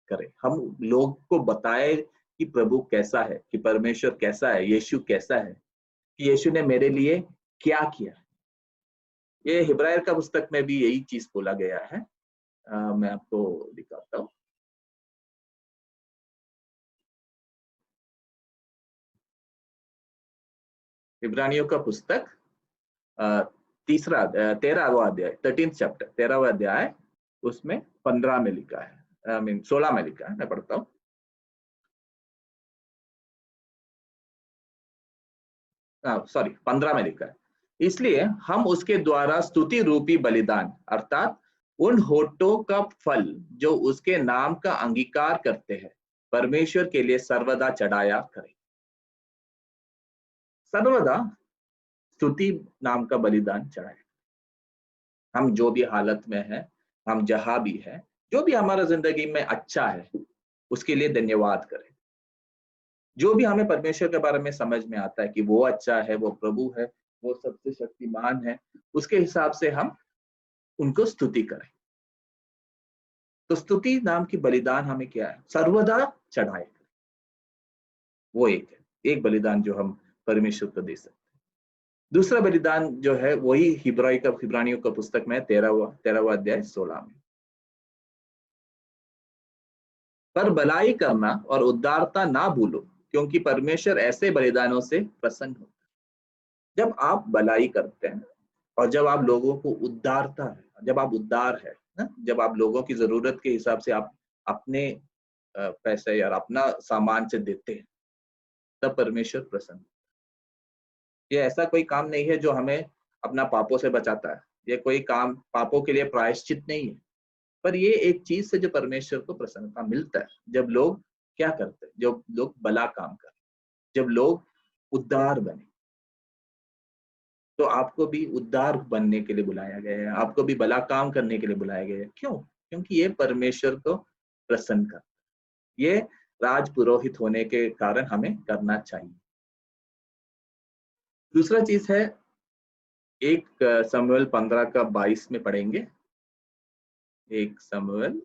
करें, हम लोग को बताए कि प्रभु कैसा है, कि परमेश्वर कैसा है, यीशु कैसा है, कि यीशु ने मेरे लिए क्या किया। ये हिब्रायर का पुस्तक में भी यही चीज बोला गया है। मैं आपको दिखाता हूँ। इब्रानियों का पुस्तक 13वां अध्याय, 13th चैप्टर, 13वां अध्याय, उसमें 15 में लिखा है, आई मीन 16 में लिखा है, मैं पढ़ता हूँ। सॉरी, 15 में लिखा है, इसलिए हम उसके द्वारा स्तुति रूपी बलिदान अर्थात उन होठों का फल जो उसके नाम का अंगीकार करते हैं, परमेश्वर के लिए सर्वदा चढ़ाया करें। सर्वदा स्तुति नाम का बलिदान चढ़ाए। हम जो भी हालत में है, हम जहां भी है, जो भी हमारा जिंदगी में अच्छा है, उसके लिए धन्यवाद करें। जो भी हमें परमेश्वर के बारे में समझ में आता है कि वो अच्छा है, वो प्रभु है, वो सबसे शक्तिमान है, उसके हिसाब से हम उनको स्तुति करें। तो स्तुति नाम की बलिदान हमें क्या है? सर्वदा चढ़ाए। वो एक बलिदान जो हम परमेश्वर को दे सकते हैं। दूसरा बलिदान जो है वही हिब्रानियों का पुस्तक में 13वां अध्याय 16 में। पर भलाई करना और उदारता ना भूलो, क्योंकि परमेश्वर ऐसे बलिदानों से प्रसन्न होता है। जब आप भलाई करते हैं और जब आप लोगों को उदारता है, जब आप उदार है ना, जब आप लोगों की जरूरत के हिसाब से आप अपने पैसे या अपना सामान से देते हैं, तब परमेश्वर प्रसन्न। ये ऐसा कोई काम नहीं है जो हमें अपना पापों से बचाता है, ये कोई काम पापों के लिए प्रायश्चित नहीं है, पर ये एक चीज से जो परमेश्वर को प्रसन्नता मिलता है, जब लोग क्या करते हैं, जब लोग भला काम करें, जब लोग उद्धार बने। तो आपको भी उद्धार बनने के लिए बुलाया गया है, आपको भी भला काम करने के लिए बुलाया गया है। क्यों? क्योंकि ये परमेश्वर को प्रसन्न करता है। ये राज पुरोहित होने के कारण हमें करना चाहिए। दूसरा चीज है, 1 शमूएल 15 का 22 में पढ़ेंगे। 1 शमूएल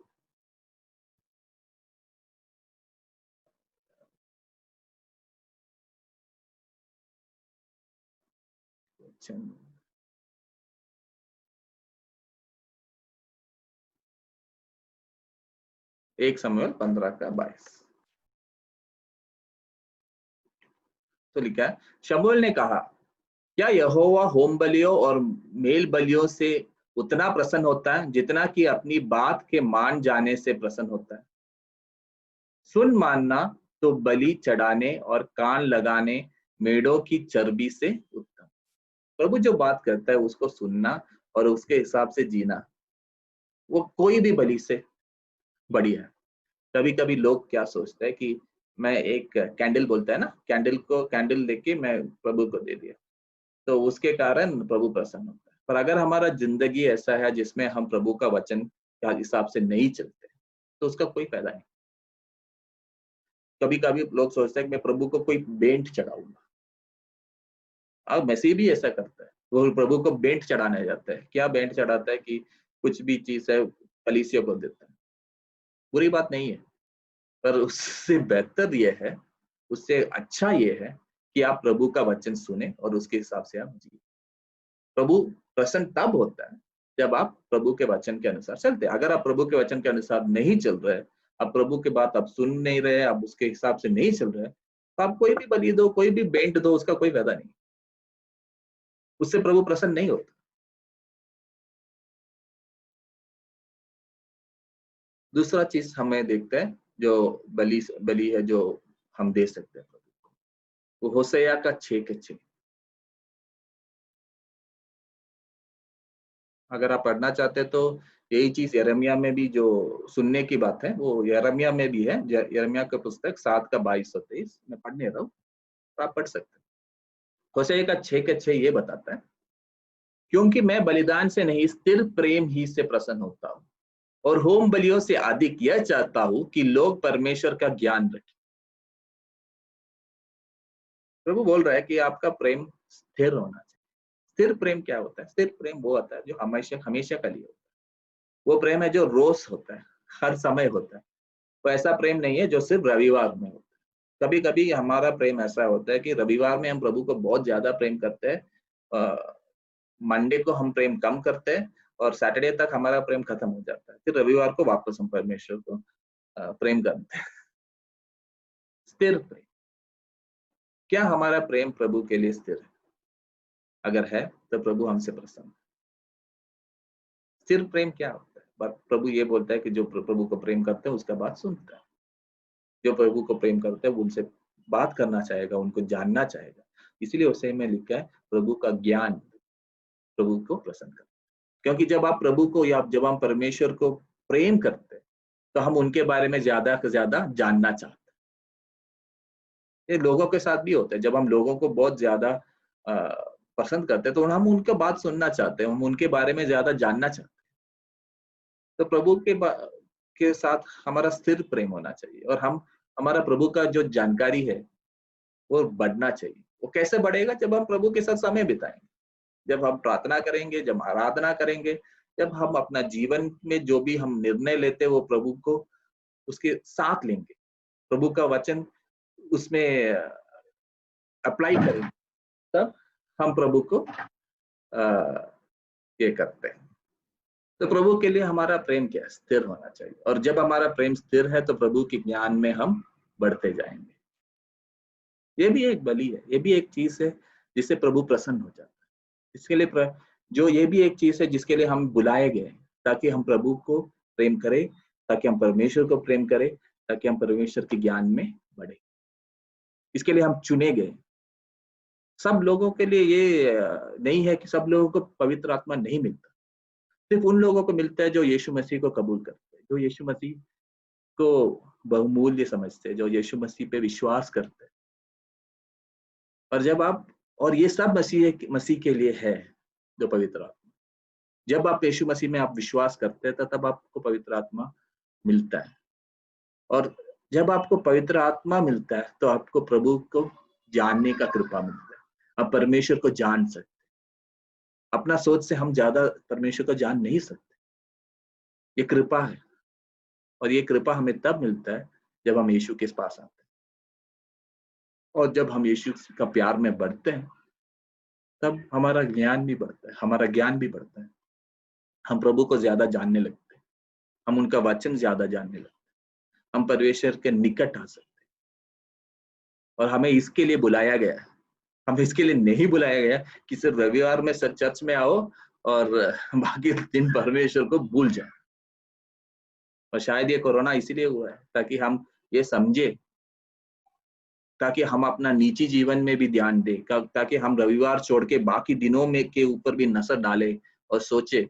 15 का 22 तो लिखा है, शमूएल ने कहा, क्या यहोवा होम बलियों और मेल बलियों से उतना प्रसन्न होता है जितना कि अपनी बात के मान जाने से प्रसन्न होता है? सुन मानना तो बलि चढ़ाने और कान लगाने मेढ़ों की चर्बी से उत्तम। प्रभु जो बात करता है उसको सुनना और उसके हिसाब से जीना, वो कोई भी बलि से बढ़िया है। कभी कभी लोग क्या सोचते हैं कि मैं एक कैंडल, बोलता है ना, कैंडल लेके मैं प्रभु को दे दिया, तो उसके कारण प्रभु प्रसन्न होता है। पर अगर हमारा जिंदगी ऐसा है जिसमें हम प्रभु का वचन के हिसाब से नहीं चलते, तो उसका कोई फायदा नहीं। कभी कभी लोग सोचते हैं कि मैं प्रभु को कोई बेंट चढ़ाऊंगा, और मैसी भी ऐसा करता है, वो प्रभु को बेंट चढ़ाने जाता है। क्या बेंट चढ़ाता है कि कुछ भी चीज है कलीसिया को देता है। बुरी बात नहीं है, पर उससे बेहतर यह है, उससे अच्छा यह है कि आप प्रभु का वचन सुने और उसके हिसाब से आप जिए। प्रभु प्रसन्न तब होता है जब आप प्रभु के वचन के अनुसार चलते हैं। अगर आप प्रभु के वचन के अनुसार नहीं चल रहे, आप प्रभु की बात आप सुन नहीं रहे, आप उसके हिसाब से नहीं चल रहे, तो आप कोई भी बलि दो, कोई भी बेंट दो, उसका कोई फायदा नहीं, उससे प्रभु प्रसन्न नहीं होता। दूसरा चीज हमें देखते हैं जो बलि है जो हम दे सकते हैं प्रभु को, वो होशेया का 6 के 6। अगर आप पढ़ना चाहते हैं तो यही चीज यिर्मयाह में भी जो सुनने की बात है वो यिर्मयाह में भी है। यिर्मयाह का पुस्तक 7 का 22 और 23 मैं पढ़ नहीं रहा हूँ, तो आप पढ़ सकते हैं। होशे का 6 के 6 ये बताता है, क्योंकि मैं बलिदान से नहीं स्थिर प्रेम ही से प्रसन्न होता हूँ, और होम बलियों से अधिक यह चाहता हूं कि लोग परमेश्वर का ज्ञान रखें। प्रभु बोल रहा है कि आपका प्रेम स्थिर होना चाहिए। स्थिर प्रेम क्या होता है? स्थिर प्रेम वो होता है जो हमेशा हमेशा के लिए होता है। वो प्रेम है जो रोज होता है, हर समय होता है। वो ऐसा प्रेम नहीं है जो सिर्फ रविवार में होता है। कभी कभी हमारा प्रेम ऐसा होता है कि रविवार में हम प्रभु को बहुत ज्यादा प्रेम करते हैं, मंडे को हम प्रेम कम करते हैं, और सैटरडे तक हमारा प्रेम खत्म हो जाता है। फिर रविवार को वापस हम परमेश्वर को प्रेम करते हैं। स्थिर प्रेम, क्या हमारा प्रेम प्रभु के लिए स्थिर है? अगर है तो प्रभु हमसे प्रसन्न है। स्थिर प्रेम क्या होता है? प्रभु ये बोलता है कि जो प्रभु को प्रेम करते हैं उसका बात सुनता है। जो प्रभु को प्रेम करते हैं वो उनसे बात करना चाहेगा, उनको जानना चाहेगा। इसीलिए उसे में लिखा है प्रभु का ज्ञान प्रभु को प्रसन्न करता है। क्योंकि जब आप प्रभु को या जब हम परमेश्वर को प्रेम करते हैं तो हम उनके बारे में ज्यादा से ज्यादा जानना चाहते हैं। ये लोगों के साथ भी होता है। जब हम लोगों को बहुत ज्यादा पसंद करते हैं तो हम उनका बात सुनना चाहते हैं, हम उनके बारे में ज्यादा जानना चाहते हैं। तो प्रभु के साथ हमारा स्थिर प्रेम होना चाहिए, और हमारा प्रभु का जो जानकारी है वो बढ़ना चाहिए। वो कैसे बढ़ेगा? जब हम प्रभु के साथ समय बिताएंगे, जब हम प्रार्थना करेंगे, जब आराधना करेंगे, जब हम अपना जीवन में जो भी हम निर्णय लेते हैं वो प्रभु को उसके साथ लेंगे, प्रभु का वचन उसमें अप्लाई करेंगे, तब हम प्रभु को ये करते हैं। तो प्रभु के लिए हमारा प्रेम क्या है? स्थिर होना चाहिए। और जब हमारा प्रेम स्थिर है तो प्रभु के ज्ञान में हम बढ़ते जाएंगे। ये भी एक बलि है, ये भी एक चीज है जिससे प्रभु प्रसन्न हो जाता है। इसके लिए जो ये भी एक चीज है जिसके लिए हम बुलाए गए, ताकि हम प्रभु को प्रेम करें, ताकि हम परमेश्वर को प्रेम करें, ताकि हम परमेश्वर के ज्ञान में बढ़े। इसके लिए हम चुने गए। सब लोगों के लिए ये नहीं है कि सब लोगों को पवित्र आत्मा नहीं मिलता। सिर्फ उन लोगों को मिलता है जो यीशु मसीह को कबूल करते हैं, जो यीशु मसीह को बहुमूल्य समझते हैं, जो यीशु मसीह पे विश्वास करते हैं। और ये सब मसीह के लिए है जो पवित्र आत्मा। जब आप यीशु मसीह में आप विश्वास करते हैं तो तब आपको पवित्र आत्मा मिलता है। और जब आपको पवित्र आत्मा मिलता है तो आपको प्रभु को जानने का कृपा मिलता है। आप परमेश्वर को जान सकते हैं। अपना सोच से हम ज्यादा परमेश्वर को जान नहीं सकते। ये कृपा है, और ये कृपा हमें तब मिलता है जब हम यीशु के पास आते हैं। और जब हम यीशु का प्यार में बढ़ते हैं तब हमारा ज्ञान भी बढ़ता है, हमारा ज्ञान भी बढ़ता है। हम प्रभु को ज्यादा जानने लगते हैं, हम उनका वचन ज्यादा जानने लगते हैं, हम परमेश्वर के निकट आ सकते हैं। और हमें इसके लिए बुलाया गया है। हमें इसके लिए नहीं बुलाया गया कि सिर्फ रविवार में चर्च में आओ और बाकी दिन परमेश्वर को भूल जाए। और शायद ये कोरोना इसीलिए हुआ है ताकि हम ये समझे, ताकि हम अपना निजी जीवन में भी ध्यान दें, ताकि हम रविवार छोड़ के बाकी दिनों में के ऊपर भी नजर डालें और सोचे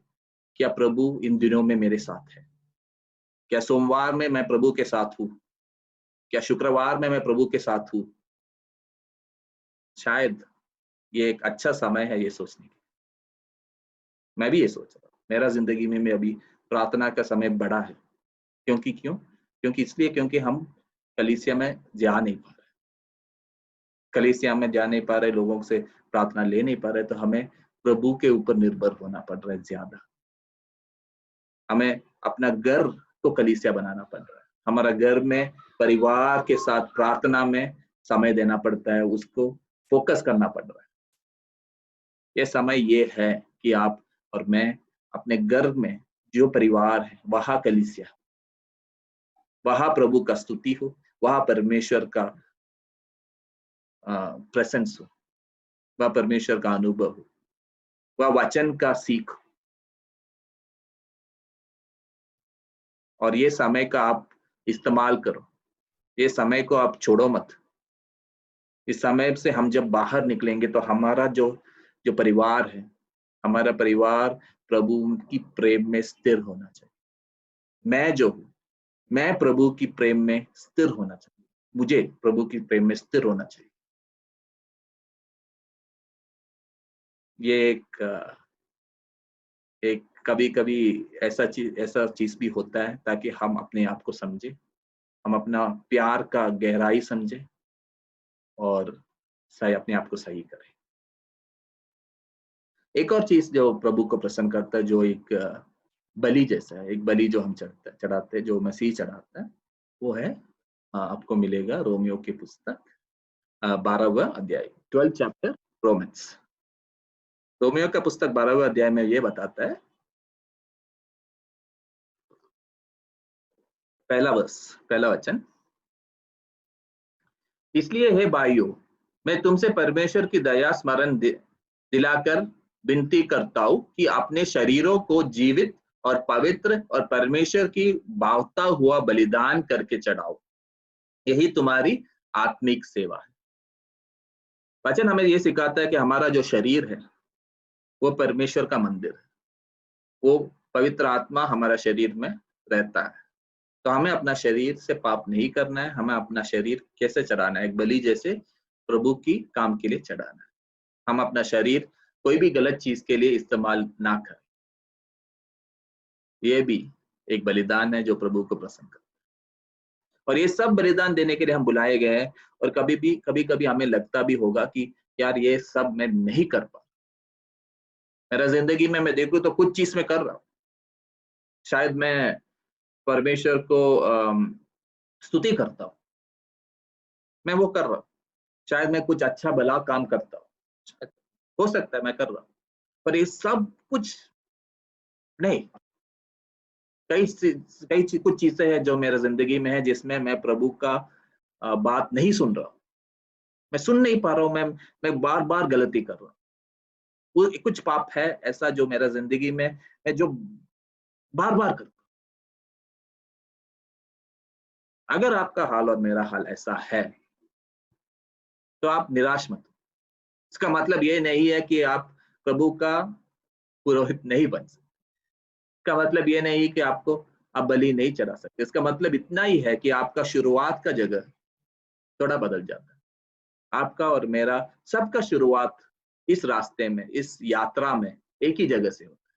क्या प्रभु इन दिनों में मेरे साथ है? क्या सोमवार में मैं प्रभु के साथ हूँ? क्या शुक्रवार में मैं प्रभु के साथ हूँ? शायद ये एक अच्छा समय है ये सोचने की। मैं भी ये सोच रहा हूँ। मेरा जिंदगी में अभी प्रार्थना का समय बढ़ा है। क्योंकि इसलिए क्योंकि हम कलीसिया में जा नहीं पा रहे। कलीसिया में जा नहीं पा रहे, लोगों से प्रार्थना ले नहीं पा रहे, तो हमें प्रभु के ऊपर निर्भर होना पड़ रहा है ज्यादा। हमें अपना घर को कलीसिया बनाना पड़ रहा है। हमारा घर में परिवार के साथ प्रार्थना में समय देना पड़ता है, उसको फोकस करना पड़ रहा है। ये समय ये है कि आप और मैं अपने घर में जो परिवार है वहां कलीसिया, वहां प्रभु का स्तुति हो, वहां परमेश्वर का प्रेजेंस हो, वह परमेश्वर का अनुभव हो, वह वचन का सीख हो। और ये समय का आप इस्तेमाल करो, ये समय को आप छोड़ो मत। इस समय से हम जब बाहर निकलेंगे तो हमारा जो परिवार है, हमारा परिवार प्रभु की प्रेम में स्थिर होना चाहिए। मैं जो हूं, मैं प्रभु की प्रेम में स्थिर होना चाहिए, मुझे प्रभु की प्रेम में स्थिर होना चाहिए। ये एक कभी कभी ऐसा चीज भी होता है ताकि हम अपने आप को समझे, हम अपना प्यार का गहराई समझे और सही अपने आप को सही करें। एक और चीज जो प्रभु को प्रसन्न करता है, जो एक बलि जैसा है, एक बलि जो हम चढ़ाते हैं, जो मसीह चढ़ाता है, वो है आपको मिलेगा रोमियो की पुस्तक 12वां अध्याय, 12th चैप्टर रोमन्स। रोमियो का पुस्तक 12वां अध्याय में ये बताता है, पहला वचन, इसलिए हे भाइयों, मैं तुमसे परमेश्वर की दया स्मरण दिलाकर विनती करता हूं कि अपने शरीरों को जीवित और पवित्र और परमेश्वर की भावता हुआ बलिदान करके चढ़ाओ, यही तुम्हारी आत्मिक सेवा है। वचन हमें यह सिखाता है कि हमारा जो शरीर है वो परमेश्वर का मंदिर है, वो पवित्र आत्मा हमारा शरीर में रहता है। तो हमें अपना शरीर से पाप नहीं करना है, हमें अपना शरीर कैसे चढ़ाना है, एक बलि जैसे प्रभु की काम के लिए चढ़ाना है। हम अपना शरीर कोई भी गलत चीज के लिए इस्तेमाल ना करें। ये भी एक बलिदान है जो प्रभु को प्रसन्न करता है। और ये सब बलिदान देने के लिए हम बुलाए गए हैं। और कभी कभी हमें लगता भी होगा कि यार ये सब मैं नहीं कर पा, मेरा जिंदगी में मैं देखूं तो कुछ चीज में कर रहा हूं, शायद मैं परमेश्वर को स्तुति करता हूं, मैं वो कर रहा हूं, शायद मैं कुछ अच्छा भला काम करता हूं, हो सकता है मैं कर रहा हूं, पर ये सब कुछ नहीं। कुछ चीजें हैं जो मेरे जिंदगी में है जिसमें मैं प्रभु का बात नहीं सुन रहा हूं, मैं सुन नहीं पा रहा हूं, मैं बार बार गलती कर रहा हूं। कुछ पाप है ऐसा जो मेरा जिंदगी में है, जो बार बार करता हूं। अगर आपका हाल और मेरा हाल ऐसा है तो आप निराश मत हो। इसका मतलब ये नहीं है कि आप प्रभु का पुरोहित नहीं बन सकते, इसका मतलब ये नहीं कि आप बलि नहीं चढ़ा सकते। इसका मतलब इतना ही है कि आपका शुरुआत का जगह थोड़ा बदल जाता है। आपका और मेरा सबका शुरुआत इस रास्ते में, इस यात्रा में एक ही जगह से होता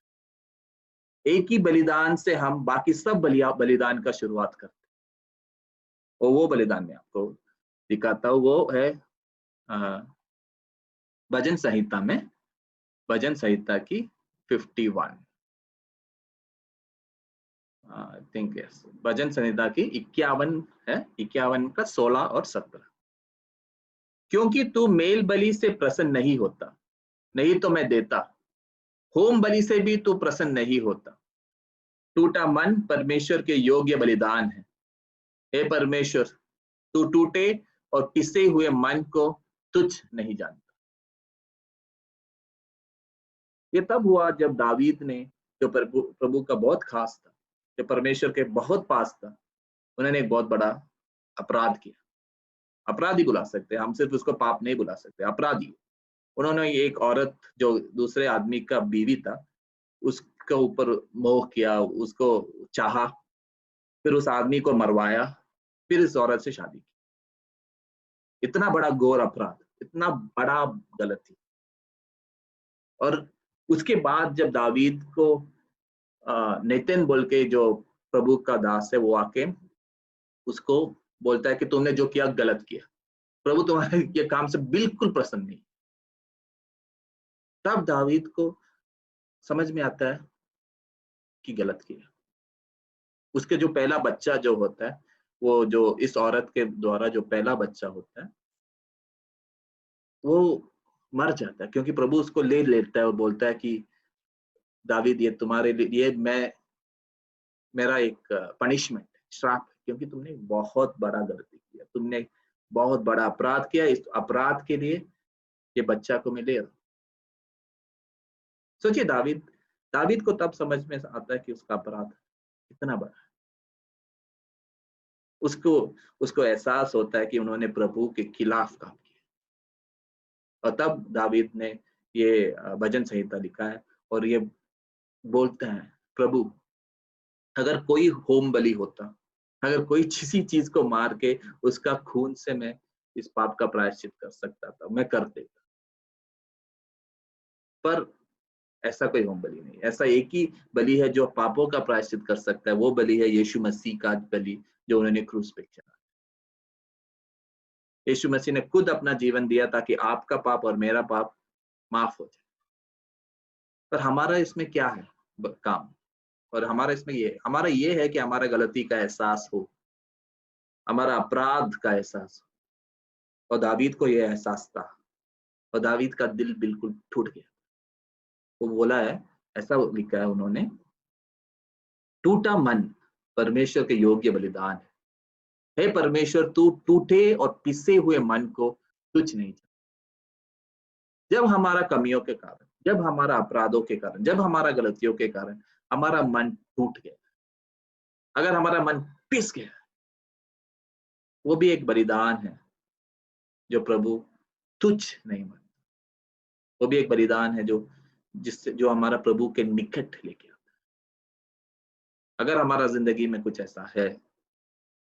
है। एक ही बलिदान से हम बाकी सब बलिदान का शुरुआत करते हैं। और वो बलिदान में आपको दिखाता हूँ, वो है भजन संहिता की 51, आई थिंक यस, भजन संहिता की 51 है, 51 का 16 और 17। क्योंकि तू मेल बलि से प्रसन्न नहीं होता, नहीं तो मैं देता, होम बलि से भी तू प्रसन्न नहीं होता। टूटा मन परमेश्वर के योग्य बलिदान है। हे परमेश्वर, तू टूटे और पिसे हुए मन को तुच्छ नहीं जानता। ये तब हुआ जब दावीद ने, जो प्रभु का बहुत खास था, जो परमेश्वर के बहुत पास था, उन्होंने एक बहुत बड़ा अपराध किया। अपराधी बुला सकते हैं हम, सिर्फ उसको पाप नहीं बुला सकते, अपराधी। उन्होंने एक औरत जो दूसरे आदमी का बीवी था, उसके ऊपर मोह किया, उसको चाहा, फिर उस आदमी को मरवाया, फिर इस औरत से शादी की। इतना बड़ा घोर अपराध, इतना बड़ा गलती। और उसके बाद जब दावीद को नेतन बोल के, जो प्रभु का दास है, वो आके उसको बोलता है कि तुमने जो किया गलत किया, प्रभु तुम्हारे ये काम से बिल्कुल प्रसन्न नहीं। तब दावीद को समझ में आता है कि गलत किया। उसके जो पहला बच्चा जो होता है, वो जो इस औरत के द्वारा जो पहला बच्चा होता है, वो मर जाता है, क्योंकि प्रभु उसको ले लेता है और बोलता है कि दावीद, ये तुम्हारे लिए, ये मेरा एक पनिशमेंट, श्राप है, क्योंकि तुमने बहुत बड़ा गलती किया, तुमने बहुत बड़ा अपराध किया। इस अपराध के लिए ये बच्चा को मैं ले रहा हूं। सोचिए, दावीद को तब समझ में आता है कि उसका अपराध इतना बड़ा है। उसको एहसास होता है कि उन्होंने प्रभु के खिलाफ काम किया। और तब दावीद ने ये भजन संहिता लिखा है, और ये बोलते हैं, प्रभु अगर कोई होम बलि होता, अगर कोई किसी चीज को मार के उसका खून से मैं इस पाप का प्रायश्चित कर सकता था, मैं कर देता, पर ऐसा कोई होम बलि नहीं। ऐसा एक ही बलि है जो पापों का प्रायश्चित कर सकता है, वो बलि है यीशु मसीह का बलि जो उन्होंने क्रूस पे चढ़ाया। यीशु मसीह ने खुद अपना जीवन दिया ताकि आपका पाप और मेरा पाप माफ हो जाए। पर हमारा इसमें क्या है काम? और हमारा इसमें हमारा ये है कि हमारा गलती का एहसास हो, हमारा अपराध का एहसास हो। और दावीद को यह एहसास था और दावीद का दिल बिल्कुल टूट गया। वो बोला है, ऐसा लिखा है उन्होंने, टूटा मन परमेश्वर के योग्य बलिदान है। हे परमेश्वर, तू टूटे और पिसे हुए मन को तुच्छ नहीं चाहता। जब हमारा कमियों के कारण, जब हमारा अपराधों के कारण, जब हमारा गलतियों के कारण हमारा मन टूट गया, अगर हमारा मन पिस गया, वो भी एक बलिदान है जो प्रभु तुच्छ नहीं मानता। वो भी एक बलिदान है जो हमारा प्रभु के निकट लेके आता है। अगर हमारा जिंदगी में कुछ ऐसा है,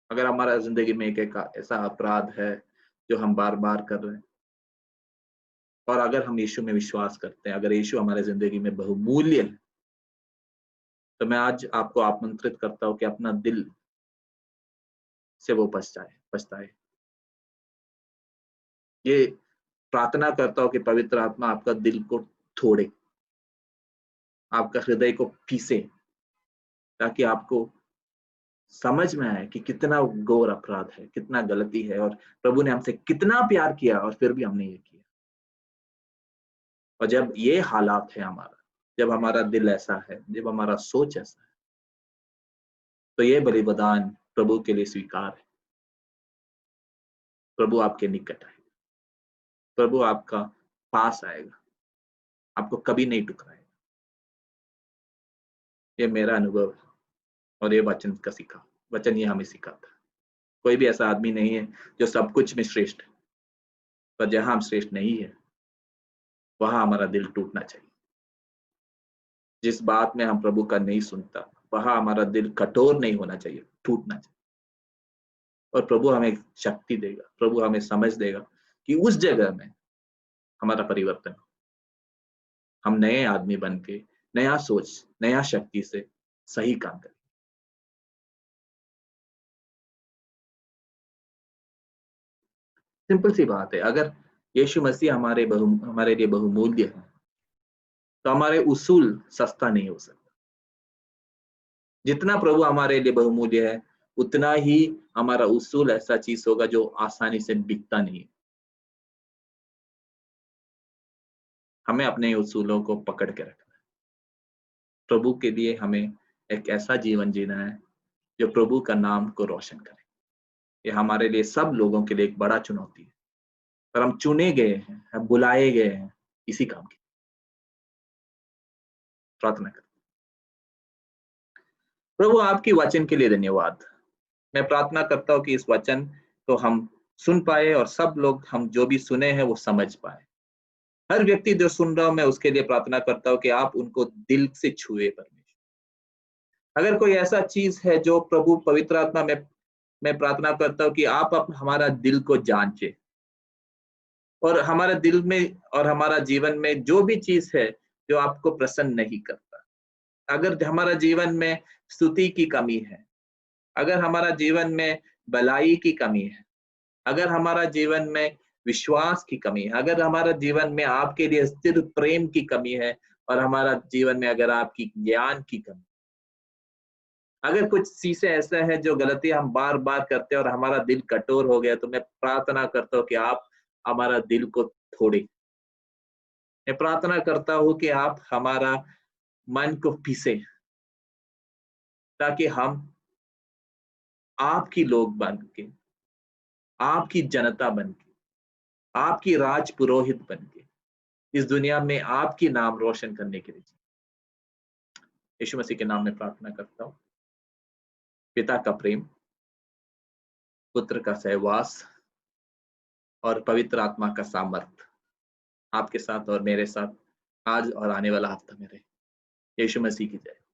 अगर हमारा जिंदगी में एक ऐसा अपराध है जो हम बार बार कर रहे हैं, और अगर हम यीशु में विश्वास करते हैं, अगर यीशु हमारे जिंदगी में बहुमूल्य है, तो मैं आज आपको आमंत्रित करता हूं कि अपना दिल से वो पछताए। ये प्रार्थना करता हूं कि पवित्र आत्मा आपका दिल को तोड़े, आपका हृदय को पीसे, ताकि आपको समझ में आए कि कितना घोर अपराध है, कितना गलती है, और प्रभु ने हमसे कितना प्यार किया और फिर भी हमने ये किया। और जब ये हालात है हमारा, जब हमारा दिल ऐसा है, जब हमारा सोच ऐसा है, तो ये बलिदान प्रभु के लिए स्वीकार है। प्रभु आपके निकट आएगा, प्रभु आपका पास आएगा, आपको कभी नहीं टुकराएगा। ये मेरा अनुभव है और ये वचन ये हमें सिखाता है। कोई भी ऐसा आदमी नहीं है जो सब कुछ में श्रेष्ठ है, पर जहां हम श्रेष्ठ नहीं है वहां हमारा दिल टूटना चाहिए। जिस बात में हम प्रभु का नहीं सुनता, वहां हमारा दिल कठोर नहीं होना चाहिए, टूटना चाहिए। और प्रभु हमें शक्ति देगा, प्रभु हमें समझ देगा कि उस जगह में हमारा परिवर्तन हो, हम नए आदमी बन के नया सोच, नया शक्ति से सही काम करें। सिंपल सी बात है, अगर यीशु मसीह हमारे लिए बहुमूल्य है, तो हमारे उसूल सस्ता नहीं हो सकता। जितना प्रभु हमारे लिए बहुमूल्य है, उतना ही हमारा उसूल ऐसा चीज होगा जो आसानी से बिकता नहीं। हमें अपने उसूलों को पकड़ के रखना है। प्रभु के लिए हमें एक ऐसा जीवन जीना है जो प्रभु का नाम को रोशन करे। ये हमारे लिए, सब लोगों के लिए एक बड़ा चुनौती है, पर हम चुने गए हैं, हम बुलाए गए हैं इसी काम की। प्रार्थना करें। प्रभु, आपकी वचन के लिए धन्यवाद। मैं प्रार्थना करता हूँ कि इस वचन को हम सुन पाए और सब लोग, हम जो भी सुने हैं वो समझ पाए। हर व्यक्ति जो सुन रहा हूं, मैं उसके लिए प्रार्थना करता हूँ कि आप उनको दिल से छुए परमेश्वर। अगर कोई ऐसा चीज है जो प्रभु पवित्र आत्मा में, मैं प्रार्थना करता हूँ कि आप हमारा दिल को जांचे, और हमारे दिल में और हमारा जीवन में जो भी चीज है जो आपको प्रसन्न नहीं करता, अगर हमारा जीवन में स्तुति की कमी है, अगर हमारा जीवन में भलाई की कमी है, अगर हमारा जीवन में विश्वास की कमी है, अगर हमारा जीवन में आपके लिए स्थिर प्रेम की कमी है, और हमारा जीवन में अगर आपकी ज्ञान की कमी, अगर कुछ चीजें ऐसा है जो गलती हम बार बार करते हैं और हमारा दिल कठोर हो गया, तो मैं प्रार्थना करता हूँ कि आप हमारा दिल को तोड़े। मैं प्रार्थना करता हूँ कि आप हमारा मन को पीसे, ताकि हम आपकी लोग बन के, आपकी जनता बन के, आपकी राज पुरोहित बन के इस दुनिया में आपकी नाम रोशन करने के लिए। यीशु मसीह के नाम में प्रार्थना करता हूँ। पिता का प्रेम, पुत्र का सहवास और पवित्र आत्मा का सामर्थ आपके साथ और मेरे साथ आज और आने वाला हफ्ता में रहे। यीशु मसीह की जय।